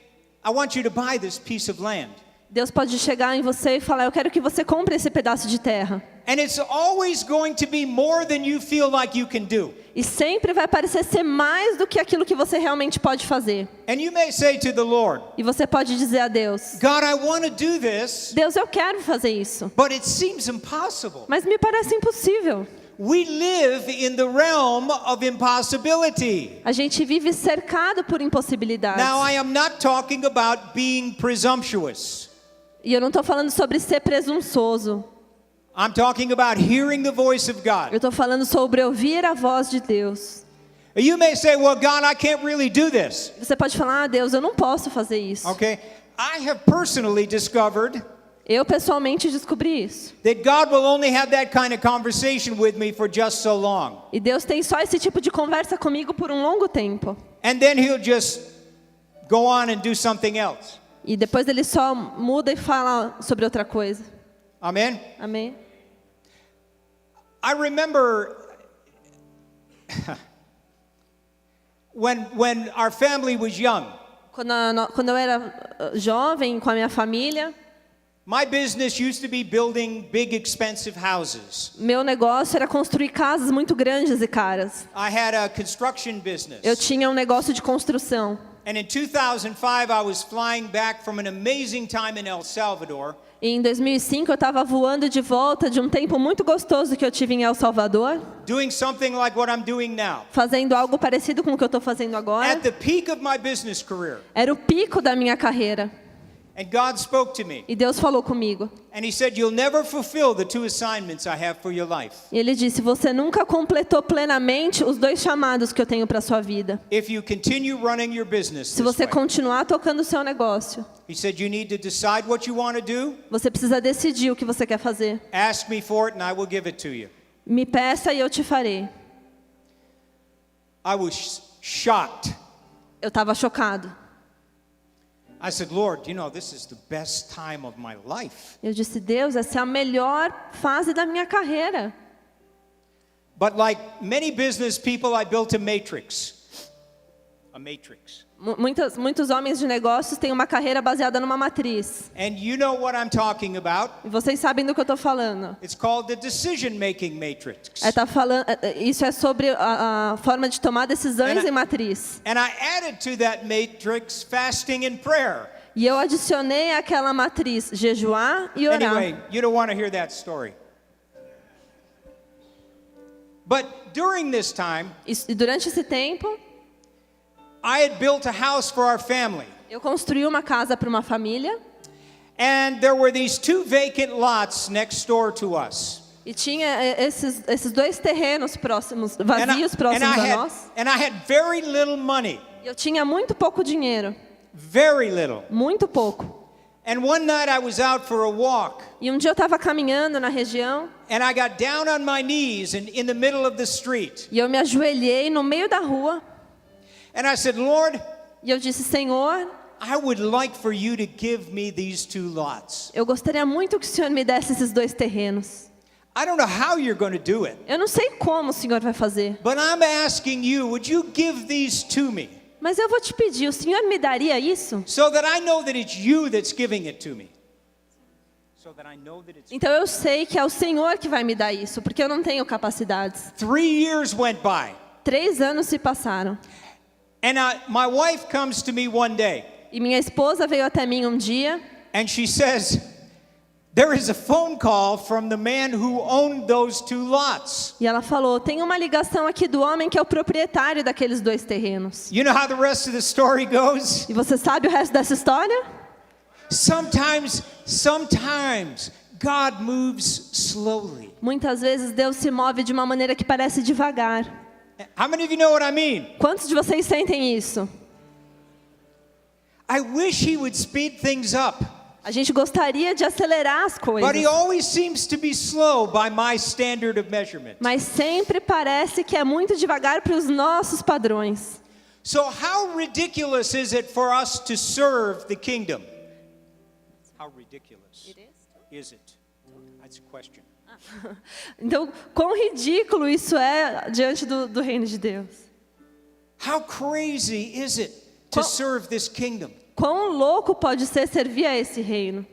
I want you to buy this piece of land. Deus pode chegar em você e falar, eu quero que você compre esse pedaço de terra. And it's always going to be more than you feel like you can do. E sempre vai parecer ser mais do que aquilo que você realmente pode fazer. And you may say to the Lord, E você pode dizer a Deus, God, I want to do this, Deus, eu quero fazer isso, but it seems impossible. mas me parece impossível. We live in the realm of impossibility. A gente vive cercado por impossibilidades. Now, I am not talking about being presumptuous. E eu não estou falando sobre ser presunçoso. I'm talking about hearing the voice of God. Eu estou falando sobre ouvir a voz de Deus. You may say, well, God, I can't really do this. Você pode falar, ah, Deus, eu não posso fazer isso. Okay? I have personally discovered Eu pessoalmente descobri isso. that God will only have that kind of conversation with me for just so long. E Deus tem só esse tipo de conversa comigo por um longo tempo. And then he'll just go on and do something else. E depois ele só muda e fala sobre outra coisa. Amen? Amém? I remember when our family was young, Quando eu era jovem, com a minha família, my business used to be building big, expensive houses. meu negócio era construir casas muito grandes e caras. I had a construction business. Eu tinha um negócio de construção. And in 2005, I was flying back from an amazing time in El Salvador. E em 2005 eu estava voando de volta de um tempo muito gostoso que eu tive em El Salvador, Doing something like what I'm doing now. fazendo algo parecido com o que eu estou fazendo agora. At the peak of my business career. Era o pico da minha carreira. And God spoke to me. E Deus falou comigo. And he said, you'll never fulfill the two assignments I have for your life. E Ele disse, você nunca completou plenamente os 2 chamados que eu tenho para a sua vida. If you continue running your business Se this você way. continuar tocando o seu negócio, He said, you need to decide what you want to do. você precisa decidir o que você quer fazer. Ask me for it and I will give it to you. Me peça e eu te farei. I was shocked. Eu estava chocado. I said, Lord, this is the best time of my life. Eu disse, Deus, essa é a melhor fase da minha carreira. But like many business people, I built a matrix. A matrix. Muitos homens de negócios têm uma carreira baseada numa matriz. And you know what I'm talking about. E vocês sabem do que eu estou falando. It's called the decision-making matrix. Isso é sobre a forma de tomar decisões em matriz. And I added to that matrix fasting and prayer. E eu adicionei àquela matriz jejuar e orar. Anyway, you don't want to hear that story. But during this time, E durante esse tempo, I had built a house for our family. eu construí uma casa para uma família. And there were these 2 vacant lots next door to us. E tinha esses 2 terrenos vazios próximos a nós. And I had very little money. E eu tinha muito pouco dinheiro. Very little. Muito pouco. And one night I was out for a walk. E um dia eu estava caminhando na região. And I got down on my knees in the middle of the street. E eu me ajoelhei no meio da rua. And I said, Lord, E eu disse, Senhor, I would like for you to give me these 2 lots. eu gostaria muito que o Senhor me desse esses 2 terrenos. I don't know how you're going to do it. Eu não sei como o Senhor vai fazer. But I'm asking you, would you give these to me? Mas eu vou te pedir, o Senhor me daria isso? So that I know that it's you that's giving it to me. So that I know that it's Então eu sei que é o Senhor que vai me dar isso, porque eu não tenho capacidades. 3 years went by. 3 anos se passaram. And my wife comes to me one day. E minha esposa veio até mim um dia. And she says, there is a phone call from the man who owned those 2 lots. E ela falou, tem uma ligação aqui do homem que é o proprietário daqueles 2 terrenos. You know how the rest of the story goes? E você sabe o resto dessa história? Sometimes God moves slowly. Muitas vezes Deus se move de uma maneira que parece devagar. How many of you know what I mean? Quantos de vocês sentem isso? I wish he would speed things up. A gente gostaria de acelerar as coisas. But he always seems to be slow by my standard of measurement. Mas sempre parece que é muito devagar para os nossos padrões. So how ridiculous is it for us to serve the kingdom? How ridiculous is it? That's a question. Então, quão ridículo isso é diante do reino de Deus. How crazy is it to serve this kingdom? Quão louco pode ser servir a esse reino?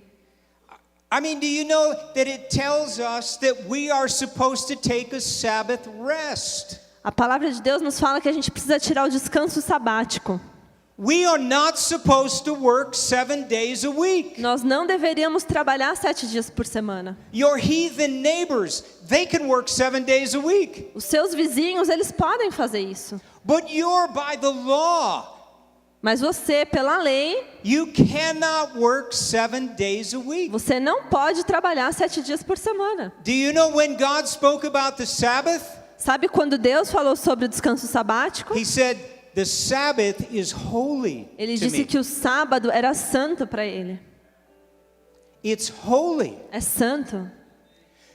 I mean, do you know that it tells us that we are supposed to take a Sabbath rest? A palavra de Deus nos fala que a gente precisa tirar o descanso sabático. We are not supposed to work 7 days a week. Nós não deveríamos trabalhar 7 dias por semana. Your heathen neighbors, they can work 7 days a week. Os seus vizinhos, eles podem fazer isso. But you're by the law. Mas você, pela lei, You cannot work 7 days a week. você não pode trabalhar 7 dias por semana. Do you know when God spoke about the Sabbath? Sabe quando Deus falou sobre o descanso sabático? He said, the Sabbath is holy Ele to disse me. que o sábado era santo para ele. It's holy. É santo.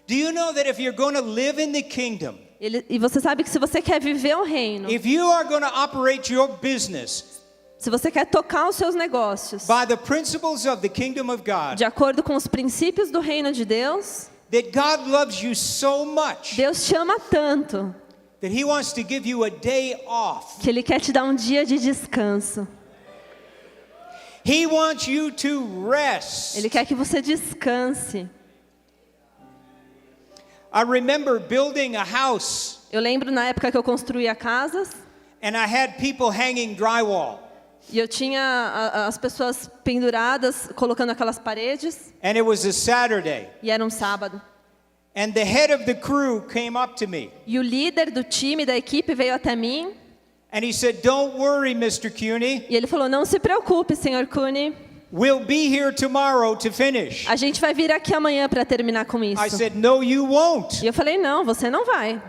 Do you know that if you're going to live in the kingdom, E você sabe que se você quer viver o reino, if you are going to operate your business se você quer tocar os seus negócios by the principles of the kingdom of God, de acordo com os princípios do reino de Deus, that God loves you so much Deus te ama tanto that He wants to give you a day off. que Ele quer te dar um dia de descanso. He wants you to rest. Ele quer que você descanse. I remember building a house Eu lembro na época que eu construía casas and I had people hanging drywall. e eu tinha as pessoas penduradas, colocando aquelas paredes, And it was a Saturday. e era um sábado. And the head of the crew came up to me. E o líder do time, da equipe, veio até mim And he said, "Don't worry, Mr. Cooney. e ele falou, não se preocupe, Sr. Cooney, We'll be here tomorrow to finish." a gente vai vir aqui amanhã para terminar com isso. I said, "No, you won't." E eu falei, não, você não vai.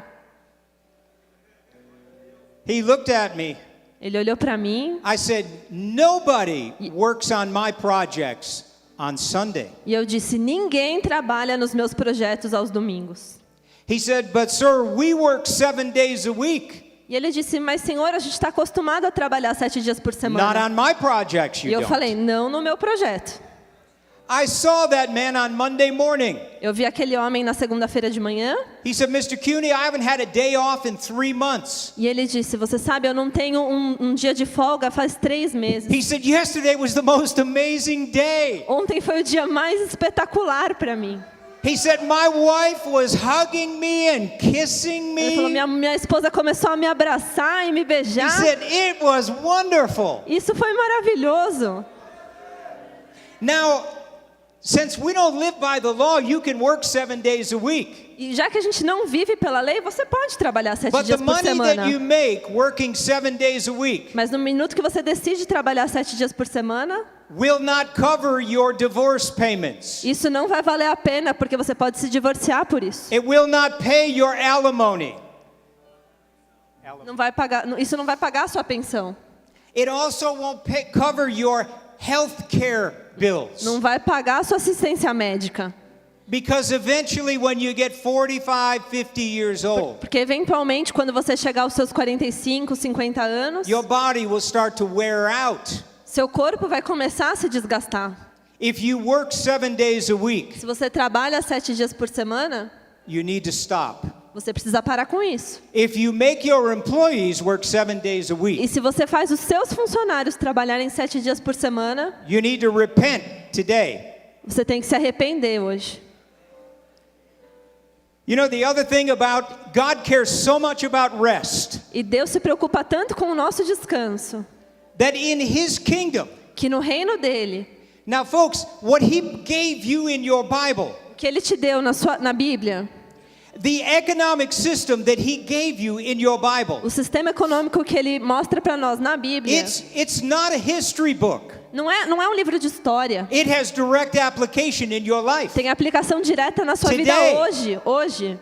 He looked at me. Ele olhou para mim I said, "Nobody works on my projects on Sunday." e eu disse, ninguém trabalha nos meus projetos aos domingos. He said, "But sir, we work 7 days a week." E ele disse, mas senhor, a gente está acostumado a trabalhar 7 dias por Not semana. on my projects, E you eu don't. falei, não no meu projeto. I saw that man on Monday morning. Eu vi aquele homem na segunda-feira de manhã. He said, "Mr. Cooney, I haven't had a day off in 3 months." E ele disse, você sabe, eu não tenho um dia de folga faz 3 meses. He said, "Yesterday was the most amazing day." Ontem foi o dia mais espetacular para mim. He said, "My wife was hugging me and kissing Ele falou, me." minha esposa começou a me abraçar e me He beijar. said, "It was wonderful." Isso foi maravilhoso. Now, since we don't live by the law, you can work 7 days a week. E já que a gente não vive pela lei, você pode trabalhar 7 But the dias por money that semana. you make working 7 days a week Mas no minuto que você decide trabalhar 7 dias por semana, will not cover your divorce payments. isso não vai valer a pena, porque você pode se divorciar por isso. It will not pay your alimony. Não vai pagar, isso não vai pagar a sua pensão. It also won't cover your health care bills. Não vai pagar a sua assistência médica. Because eventually when you get 45, 50 years old, Porque eventualmente, quando você chegar aos seus 45, 50 anos, your body will start to wear out. seu corpo vai começar a se desgastar. If you work 7 days a week, Se você trabalha 7 dias por semana, you need to stop. você precisa parar com isso. If you make your employees work 7 days a E week, se você faz os seus funcionários trabalharem 7 dias por semana, you need to repent today. você tem que se arrepender hoje. You know, the other thing about God cares so much about rest E Deus se preocupa tanto com o nosso descanso, that in His kingdom, que no reino dele, now folks, what He gave you in your Bible, o que ele te deu na Bíblia, the economic system that He gave you in your Bible, o sistema econômico que ele mostra para nós na Bíblia, it's not a history book. não é um livro de história. It has direct application in your life. Tem aplicação direta na sua vida Today. hoje.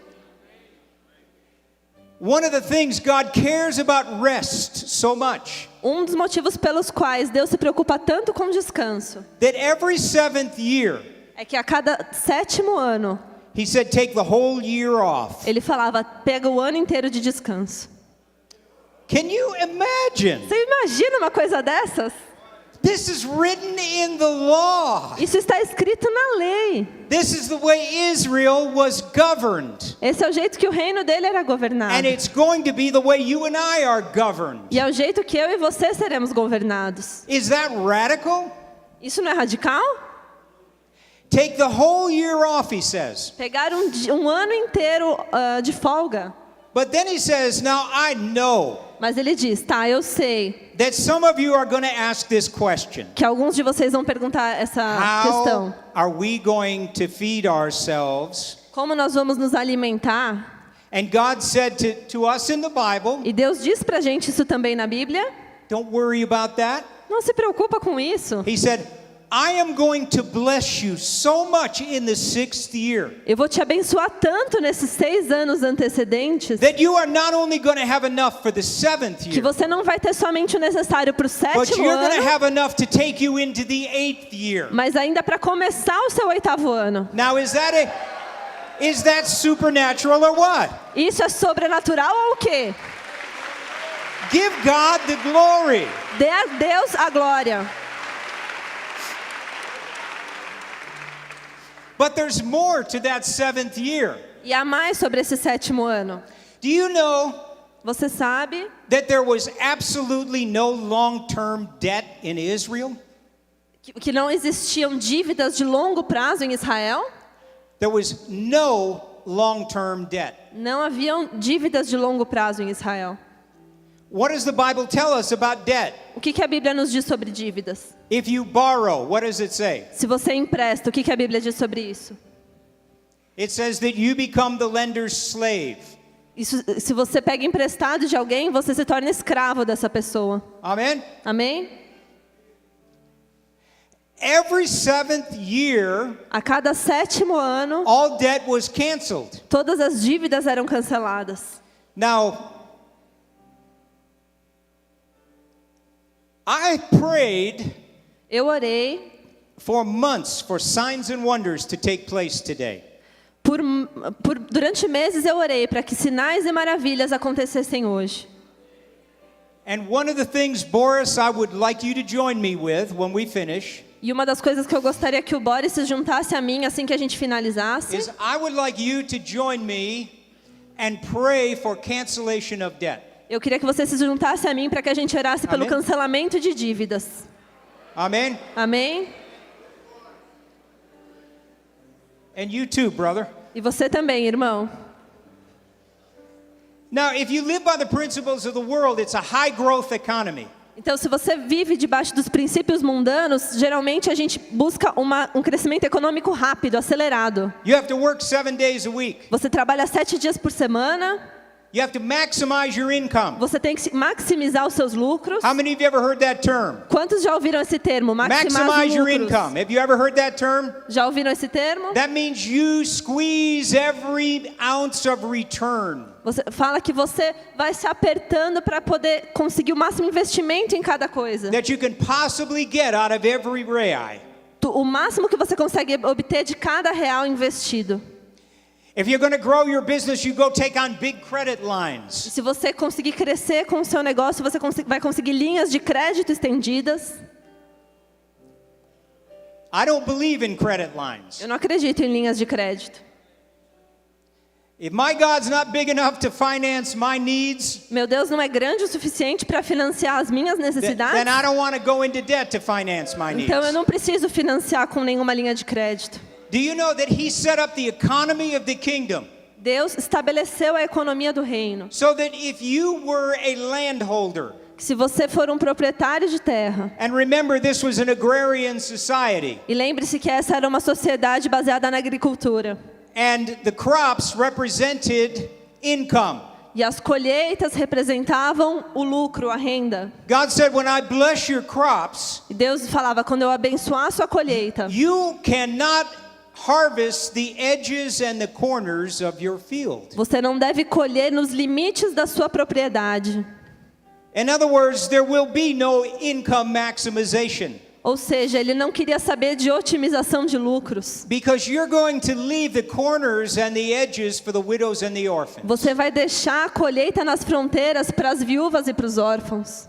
One of the things God cares about rest so much, Um dos motivos pelos quais Deus se preocupa tanto com descanso that every 7th year, é que a cada 7º ano, He said, take the whole year off. ele falava, pega o ano inteiro de descanso. Can you imagine? Você imagina uma coisa dessas? This is written in the law. Isso está escrito na lei. This is the way Israel was governed. Esse é o jeito que o reino dele era governado. And it's going to be the way you and I are governed. E é o jeito que eu e você seremos governados. Is that radical? Isso não é radical? Take the whole year off, he says. Pegar um ano inteiro de folga. But then he says, now I know Mas ele diz, tá, eu sei that some of you are going to ask this question. que alguns de vocês vão perguntar essa questão. How are we going to feed ourselves? Como nós vamos nos alimentar? And God said to us in the Bible, E Deus diz pra gente isso também na Bíblia. don't worry about that. Não se preocupa com isso. He said, I am going to bless you so much in the 6th year Eu vou te abençoar tanto nesses 6 anos antecedentes that you are not only going to have enough for the 7th que year, você não vai ter somente o necessário para o but 7º you're going to ano, have enough to take you into the 8th year. mas ainda para começar o seu 8º ano. Now, is that supernatural or what? Isso é sobrenatural ou o quê? Give God the glory. Dê a Deus a glória. But there's more to that 7th year. E há mais sobre esse 7º ano. Do you know Você sabe that there was absolutely no long-term debt in Israel? que não existiam dívidas de longo prazo em Israel? There was no long-term debt. Não haviam dívidas de longo prazo em Israel. What does the Bible tell us about debt? O que a Bíblia nos diz sobre dívidas? If you borrow, what does it say? Se você empresta, o que a Bíblia diz sobre isso? It says that you become the lender's slave. Isso, se você pega emprestado de alguém, você se torna escravo dessa pessoa. Amen? Amém? Every 7th year, A cada 7º ano, all debt was canceled. todas as dívidas eram canceladas. Now, I prayed Eu orei for months for signs and wonders to take place today. Durante meses eu orei para que sinais e maravilhas acontecessem hoje. And one of the things, Boris, I would like you to join me with when we finish. E uma das coisas que eu gostaria que o Boris se juntasse a mim assim que a gente finalizasse. Is I would like you to join me and pray for cancellation of debt. Eu queria que você se juntasse a mim para que a gente orasse pelo cancelamento de dívidas. Amen. Amém? And you too, brother. E você também, irmão. Now, if you live by the principles of the world, it's a high growth economy. Então, se você vive debaixo dos princípios mundanos, geralmente a gente busca um crescimento econômico rápido, acelerado. You have to work 7 days a week. Você trabalha 7 dias por semana. You have to maximize your income. Você tem que maximizar os seus lucros. How many of you ever heard that term? Quantos já ouviram esse termo? Maximizar Maximize os your lucros. income. Have you ever heard that term? Já ouviram esse termo? That means you squeeze every ounce of return. Você fala que você vai se apertando para poder conseguir o máximo investimento em cada coisa. That you can possibly get out of every real. O máximo que você consegue obter de cada real investido. If you're going to grow your business, you go take on big credit lines. Se você conseguir crescer com o seu negócio, você vai conseguir linhas de crédito estendidas. I don't believe in credit lines. Eu não acredito em linhas de crédito. If my God's not big enough to finance my needs, Meu Deus não é grande o suficiente para financiar as minhas necessidades. then I don't want to go into debt to finance my needs. Então eu não preciso financiar com nenhuma linha de crédito. Do you know that he set up the economy of the kingdom? Deus estabeleceu a economia do reino. So that if you were a landholder, Que se você for um proprietário de terra, and remember this was an agrarian society, e lembre-se que essa era uma sociedade baseada na agricultura, and the crops represented income. e as colheitas representavam o lucro, a renda. God said, when I bless your crops, E Deus falava, quando eu abençoar a sua colheita, you cannot harvest the edges and the corners of your field. você não deve colher nos limites da sua propriedade. In other words, there will be no income maximization. Ou seja, ele não queria saber de otimização de lucros. Because you're going to leave the corners and the edges for the widows and the orphans. Você vai deixar a colheita nas fronteiras para as viúvas e para os órfãos.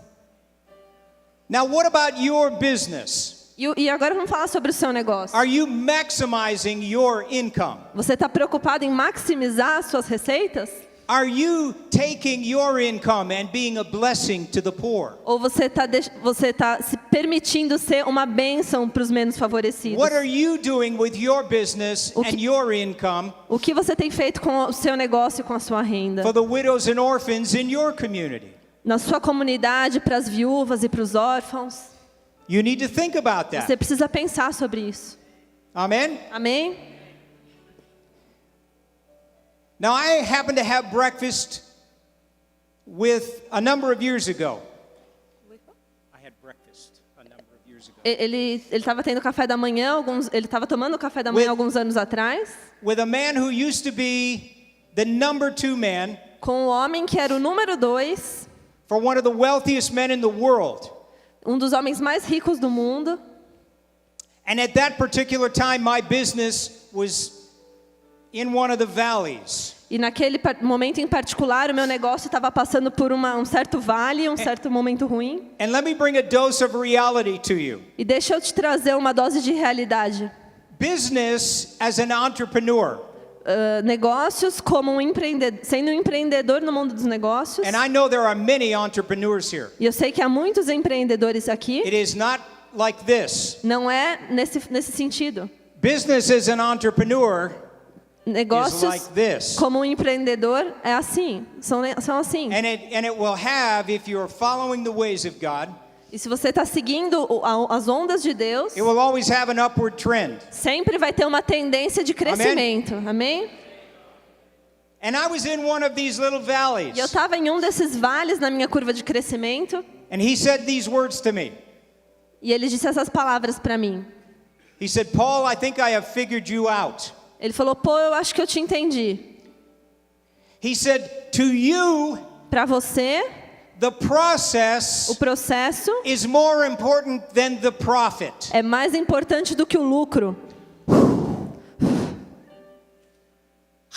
Now, what about your business? E agora vamos falar sobre o seu negócio. Are you maximizing your income? Você está preocupado em maximizar as suas receitas? Are you taking your income and being a blessing to the poor? Ou você tá se permitindo ser uma bênção para os menos favorecidos? What are you doing with your business and your income O que você tem feito com o seu negócio e com a sua renda? for the widows and orphans in your community? Na sua comunidade, para as viúvas e para os órfãos? You need to think about Você that. precisa pensar sobre isso. Amen? Amém? Now, I happened to have breakfast with a number of years ago. I had breakfast a number of years ago. Ele estava tendo café da manhã, ele estava tomando café da manhã alguns anos atrás, With a man who used to be the number 2 man com um homem que era o número 2, for one of the wealthiest men in the world. um dos homens mais ricos do mundo. And at that particular time, my business was in one of the valleys. E naquele momento em particular, o meu negócio estava passando por um certo vale, um certo momento ruim. And let me bring a dose of reality to you. E deixa eu te trazer uma dose de realidade. Business as an entrepreneur. Negócios como sendo um empreendedor no mundo dos negócios. And I know there are many entrepreneurs here. E eu sei que há muitos empreendedores aqui. It is not like this. Não é nesse sentido. Business as an entrepreneur is Negócios like this. como um empreendedor é assim, são assim. And it will have, if you're following the ways of God, E se você está seguindo as ondas de Deus, it will always have an upward trend. sempre vai ter uma tendência de crescimento. Amém? And I was in one of these little valleys. E eu estava em um desses vales na minha curva de crescimento. And he said these words to me. E ele disse essas palavras para mim. He said, Paul, I think I have figured you out. Ele falou, pô, eu acho que eu te entendi. He said, to you, Para você, the process o processo is more important than the profit. é mais importante do que o lucro.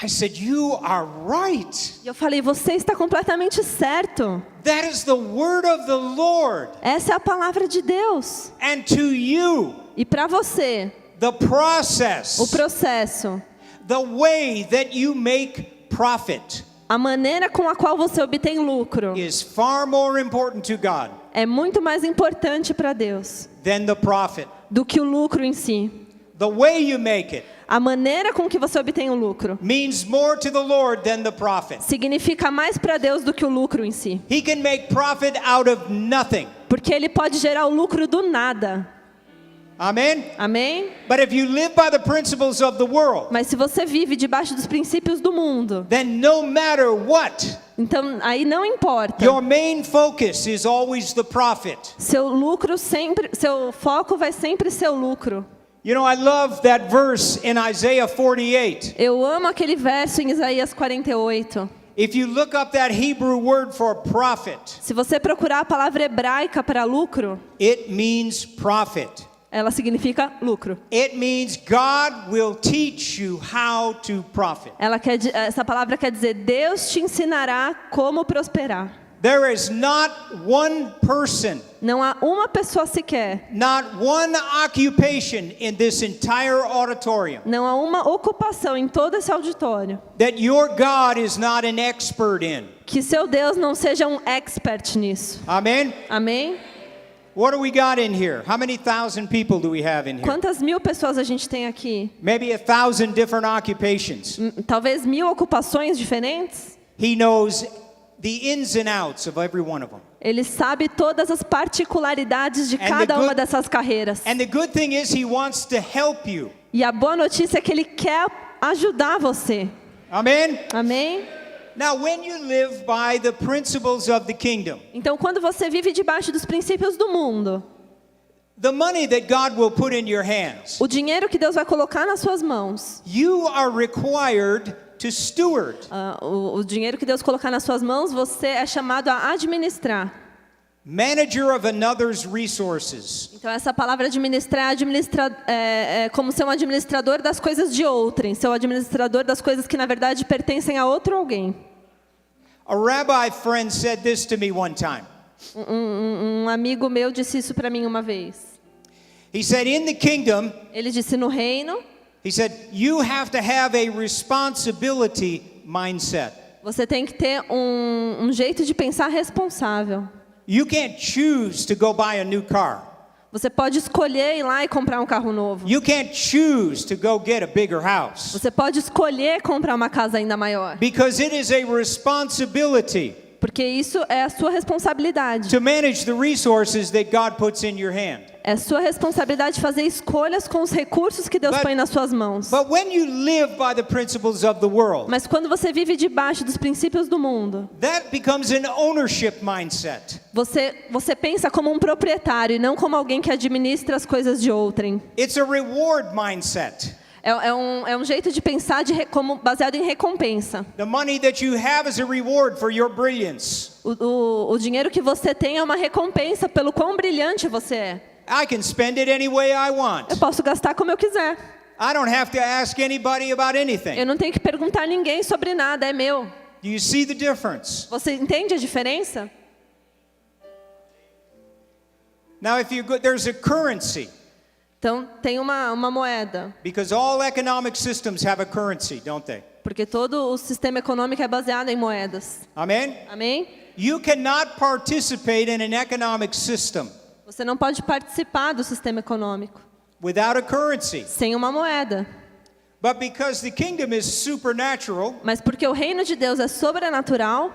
I said, "You are right. E eu falei, você está completamente certo. That is the word of the Lord. Essa é a palavra de Deus. And to you, E para você, the o process, processo, the way that you make profit a maneira com a qual você obtém lucro is far more important to God é muito mais importante para Deus than the profit. do que o lucro em si. The way you make it A maneira com que você obtém o lucro means more to the Lord than the profit. significa mais para Deus do que o lucro em si. He can make profit out of nothing. Porque Ele pode gerar o lucro do nada. Amen? Amém? But if you live by the principles of the world, Mas se você vive debaixo dos princípios do mundo, then no matter what, então aí não importa. your main focus is always the profit. Seu lucro sempre, seu foco vai sempre ser o lucro. You know, I love that verse in Isaiah 48. Eu amo aquele verso em Isaías 48. If you look up that Hebrew word for profit, Se você procurar a palavra hebraica para lucro, it means profit. ela significa lucro. It means God will teach you how to profit. Essa palavra quer dizer Deus te ensinará como prosperar. There is not one person, Não há uma pessoa sequer, not one occupation in this entire auditorium não há uma ocupação em todo esse auditório that your God is not an expert in. que seu Deus não seja um expert nisso. Amen? Amém? What do we got in here? How many thousand people do we have in here? Quantas mil pessoas a gente tem aqui? Maybe 1,000 different occupations. Talvez 1000 ocupações diferentes? He knows the ins and outs of every one of them. Ele sabe todas as particularidades de And cada the good- uma dessas carreiras. And the good thing is he wants to help you. E a boa notícia é que Ele quer ajudar você. Amen? Amém? Now, when you live by the principles of the kingdom, Então, quando você vive debaixo dos princípios do mundo, the money that God will put in your hands, o dinheiro que Deus vai colocar nas suas mãos, you are required to steward. o dinheiro que Deus colocar nas suas mãos, você é chamado a administrar. Manager of another's resources. Então, essa palavra administrar é como ser um administrador das coisas de outrem, ser um administrador das coisas que, na verdade, pertencem a outro alguém. A rabbi friend said this to me one time. Um amigo meu disse isso para mim uma vez. He said, in the kingdom, Ele disse, no reino, he said, you have to have a responsibility mindset. você tem que ter um jeito de pensar responsável. You can't choose to go buy a new car. Você pode escolher ir lá e comprar um carro novo. You can't choose to go get a bigger house. Você pode escolher comprar uma casa ainda maior. Because it is a responsibility Porque isso é a sua responsabilidade. to manage the resources that God puts in your hand. É sua responsabilidade fazer escolhas com os recursos que Deus But- põe nas suas mãos. But when you live by the principles of the world, Mas quando você vive debaixo dos princípios do mundo, that becomes an ownership mindset. você pensa como um proprietário e não como alguém que administra as coisas de outrem. It's a reward mindset. É um jeito de pensar como baseado em recompensa. The money that you have is a reward for your brilliance. O dinheiro que você tem é uma recompensa pelo quão brilhante você é. I can spend it any way I want. Eu posso gastar como eu quiser. I don't have to ask anybody about anything. Eu não tenho que perguntar a ninguém sobre nada, é meu. Do you see the difference? Você entende a diferença? Now, if you go, there's a currency, Então, tem uma moeda. because all economic systems have a currency, don't they? Porque todo o sistema econômico é baseado em moedas. Amen? Amém? You cannot participate in an economic system Você não pode participar do sistema econômico without a currency. sem uma moeda. But because the kingdom is supernatural, Mas porque o reino de Deus é sobrenatural,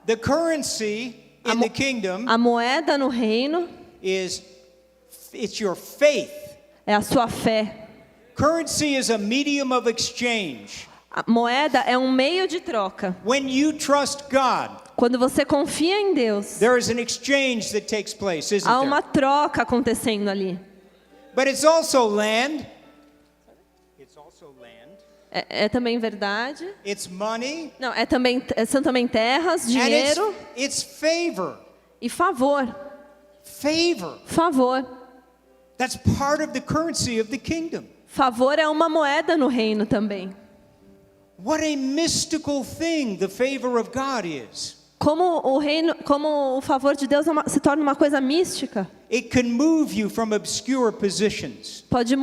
the currency in the kingdom a moeda no reino it's your faith. é a sua fé. Currency is a medium of exchange. A moeda é um meio de troca. When you trust God, Quando você confia em Deus, there is an exchange that takes place, isn't há uma there? troca acontecendo ali. But it's also land. It's also land. É também verdade. It's money. Não, são também terras, And dinheiro it's favor. e favor. Favor. Favor. That's part of the currency of the kingdom. Favor é uma moeda no reino também. What a mystical thing the favor of God is. Como o favor de Deus se torna uma coisa mística. It can move you from obscure positions. Pode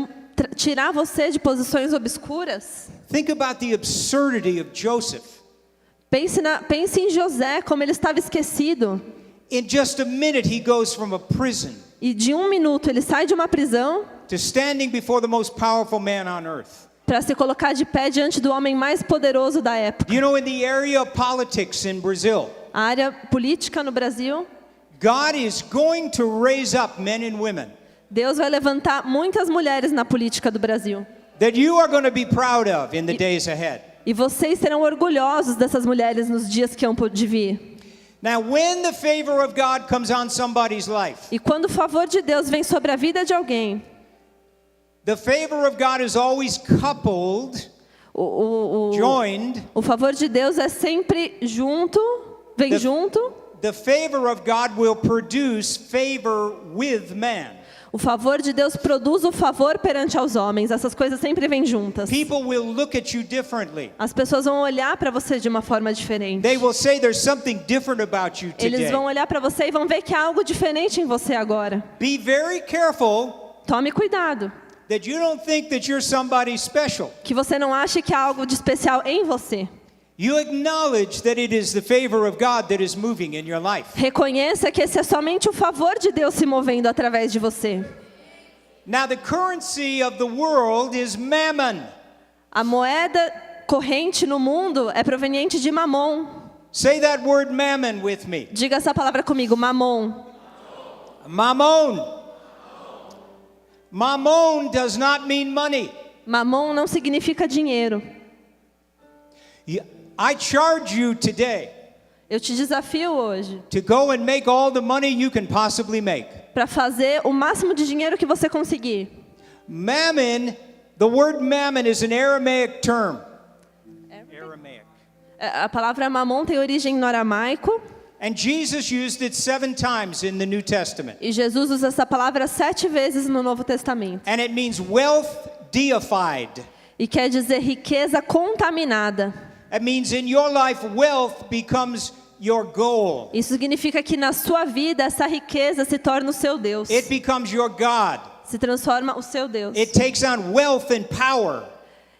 tirar você de posições obscuras. Think about the absurdity of Joseph. Pense em José, como ele estava esquecido. In just a minute he goes from a prison E de um minuto ele sai de uma prisão to standing before the most powerful man on earth. para se colocar de pé diante do homem mais poderoso da época. You know, in the area of politics in Brazil, A área política no Brasil, God is going to raise up men and women Deus vai levantar muitas mulheres na política do Brasil. that you are going to be proud of in the days ahead. E vocês serão orgulhosos dessas mulheres nos dias que hão de vir. Now, when the favor of God comes on somebody's life, E quando o favor de Deus vem sobre a vida de alguém, the favor of God is always coupled, joined. o favor de Deus é sempre junto, vem junto. The favor of God will produce favor with man. O favor de Deus produz o favor perante aos homens. Essas coisas sempre vêm juntas. People will look at you differently. As pessoas vão olhar para você de uma forma diferente. They will say there's something different about you Eles today. vão olhar para você e vão ver que há algo diferente em você agora. Be very careful Tome cuidado, that you don't think that you're somebody special. que você não ache que há algo de especial em você. You acknowledge that it is the favor of God that is moving in your life. Reconheça que esse é somente o favor de Deus se movendo através de você. Now the currency of the world is mammon. A moeda corrente no mundo é proveniente de Mamon. Say that word mammon with me. Diga essa palavra comigo, Mamon. Mammon. Mammon does not mean money. Mamon não significa dinheiro. I charge you today Eu te desafio hoje to go and make all the money you can possibly make. para fazer o máximo de dinheiro que você conseguir. Mammon, the word mammon is an Aramaic term. Aramaic. A palavra Mamon tem origem no aramaico. And Jesus used it 7 times in the New Testament. E Jesus usa essa palavra 7 vezes no Novo Testamento. And it means wealth deified. E quer dizer riqueza contaminada. It means in your life, wealth becomes your goal. Isso significa que na sua vida essa riqueza se torna o seu Deus. It becomes your God. Se transforma o seu Deus. It takes on wealth and power.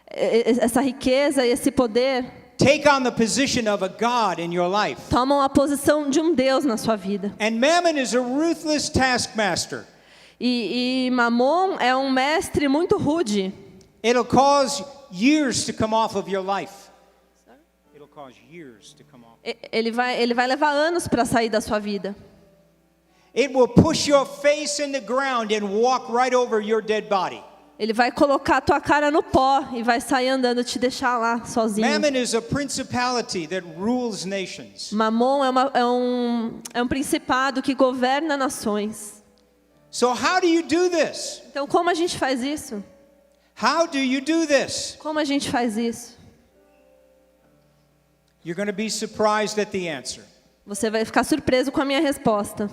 Essa riqueza e esse poder Take on the position of a God in your life. tomam a posição de um Deus na sua vida. And Mammon is a ruthless taskmaster. E Mamon é um mestre muito rude. It'll cause years to come off of your life. It'll cause years to come off. Ele vai levar anos para sair da sua vida. It will push your face in the ground and walk right over your dead body. Ele vai colocar a tua cara no pó e vai sair andando, te deixar lá sozinho. Mammon is a principality that rules nations. Mamon é um principado que governa nações. So how do you do this? Então como a gente faz isso? How do you do this? Como a gente faz isso? You're going to be surprised at the answer. Você vai ficar surpreso com a minha resposta.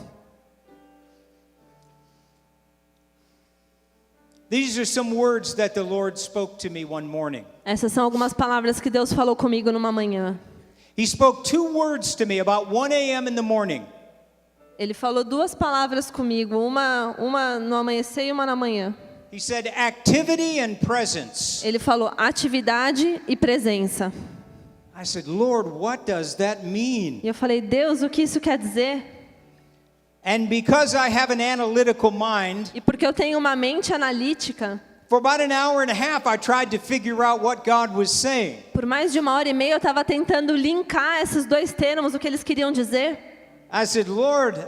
These are some words that the Lord spoke to me one morning. Essas são algumas palavras que Deus falou comigo numa manhã. He spoke 2 words to me about 1 a.m. in the morning. Ele falou 2 palavras comigo, uma no amanhecer e uma na manhã. He said activity and presence. Ele falou atividade e presença. I said, Lord, what does that mean? E eu falei, Deus, o que isso quer dizer? And because I have an analytical mind, E porque eu tenho uma mente analítica, for about an hour and a half I tried to figure out what God was saying. por mais de 1h30 eu estava tentando linkar esses 2 termos, o que eles queriam dizer. I said, Lord,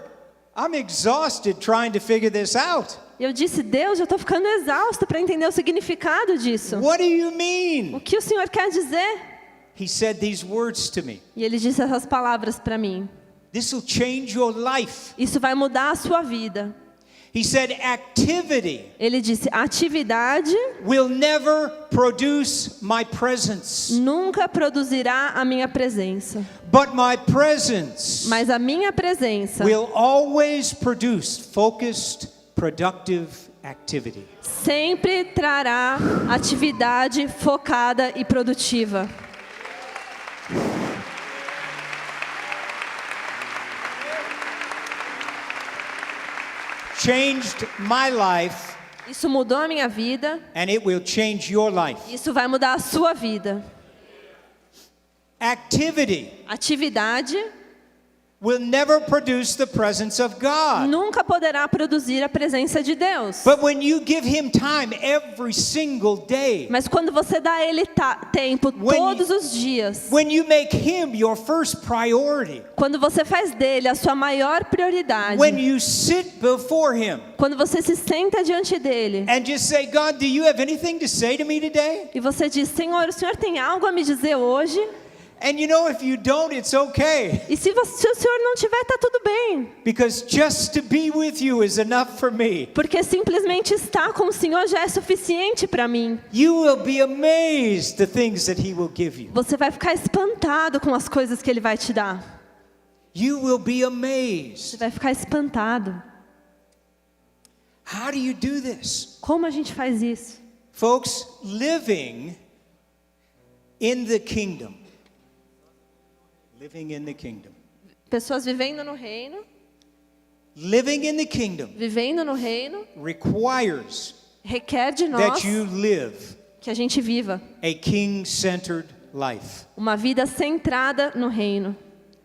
I'm exhausted trying to figure this out. E eu disse, Deus, eu estou ficando exausto para entender o significado disso. What do you O mean? que o Senhor quer dizer? He said these words to me. E ele disse essas palavras para mim. This will change your life. Isso vai mudar a sua vida. He said activity Ele disse, atividade will never produce my presence, nunca produzirá a minha presença. but my presence Mas a minha presença will always produce focused, productive activity. sempre trará atividade focada e produtiva. changed my life, Isso mudou a minha vida. and it will change your life. Isso vai mudar a sua vida. Activity Atividade will never produce the presence of God. nunca poderá produzir a presença de Deus. But when you give him time every single day, Mas quando você dá a Ele tempo When todos os dias, when you make him your first priority, quando você faz dele a sua maior prioridade, when you sit before him quando você se senta diante dele and just say, God, do you have anything to say to me today? e você diz, Senhor, o Senhor tem algo a me dizer hoje? And you know, if you don't, it's okay. E se o Senhor não tiver, está tudo bem. Because just to be with you is enough for me. Porque simplesmente estar com o Senhor já é suficiente para mim. You will be amazed the things that he will give you. Você vai ficar espantado com as coisas que Ele vai te dar. You will be Você amazed. vai ficar espantado. How do you do this? Como a gente faz isso? Folks, living in the kingdom. Living in the kingdom. Pessoas vivendo no reino, Living in the kingdom vivendo no reino, requires requer de nós that you live que a gente viva a king-centered life. uma vida centrada no reino.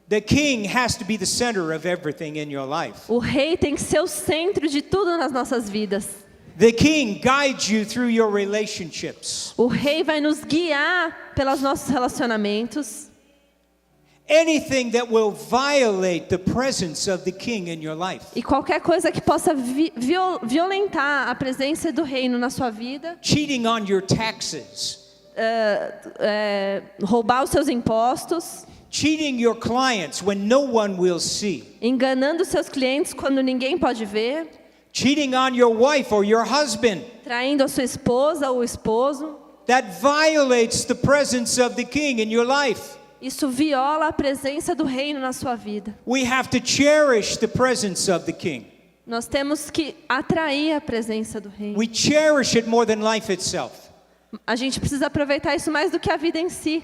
The king has to be the center of everything in your life. O rei tem que ser o centro de tudo nas nossas vidas. The king guides you through your relationships. O rei vai nos guiar pelos nossos relacionamentos. Anything that will violate the presence of the king in your life. E qualquer coisa que possa violentar a presença do reino na sua vida, Cheating on your taxes. roubar os seus impostos, Cheating your clients when no one will see. enganando os seus clientes quando ninguém pode ver, Cheating on your wife or your husband. traindo a sua esposa ou esposo. That violates the presence of the king in your life. Isso viola a presença do reino na sua vida. We have to cherish the presence of the king. Nós temos que atrair a presença do reino. We cherish it more than life itself. A gente precisa aproveitar isso mais do que a vida em si.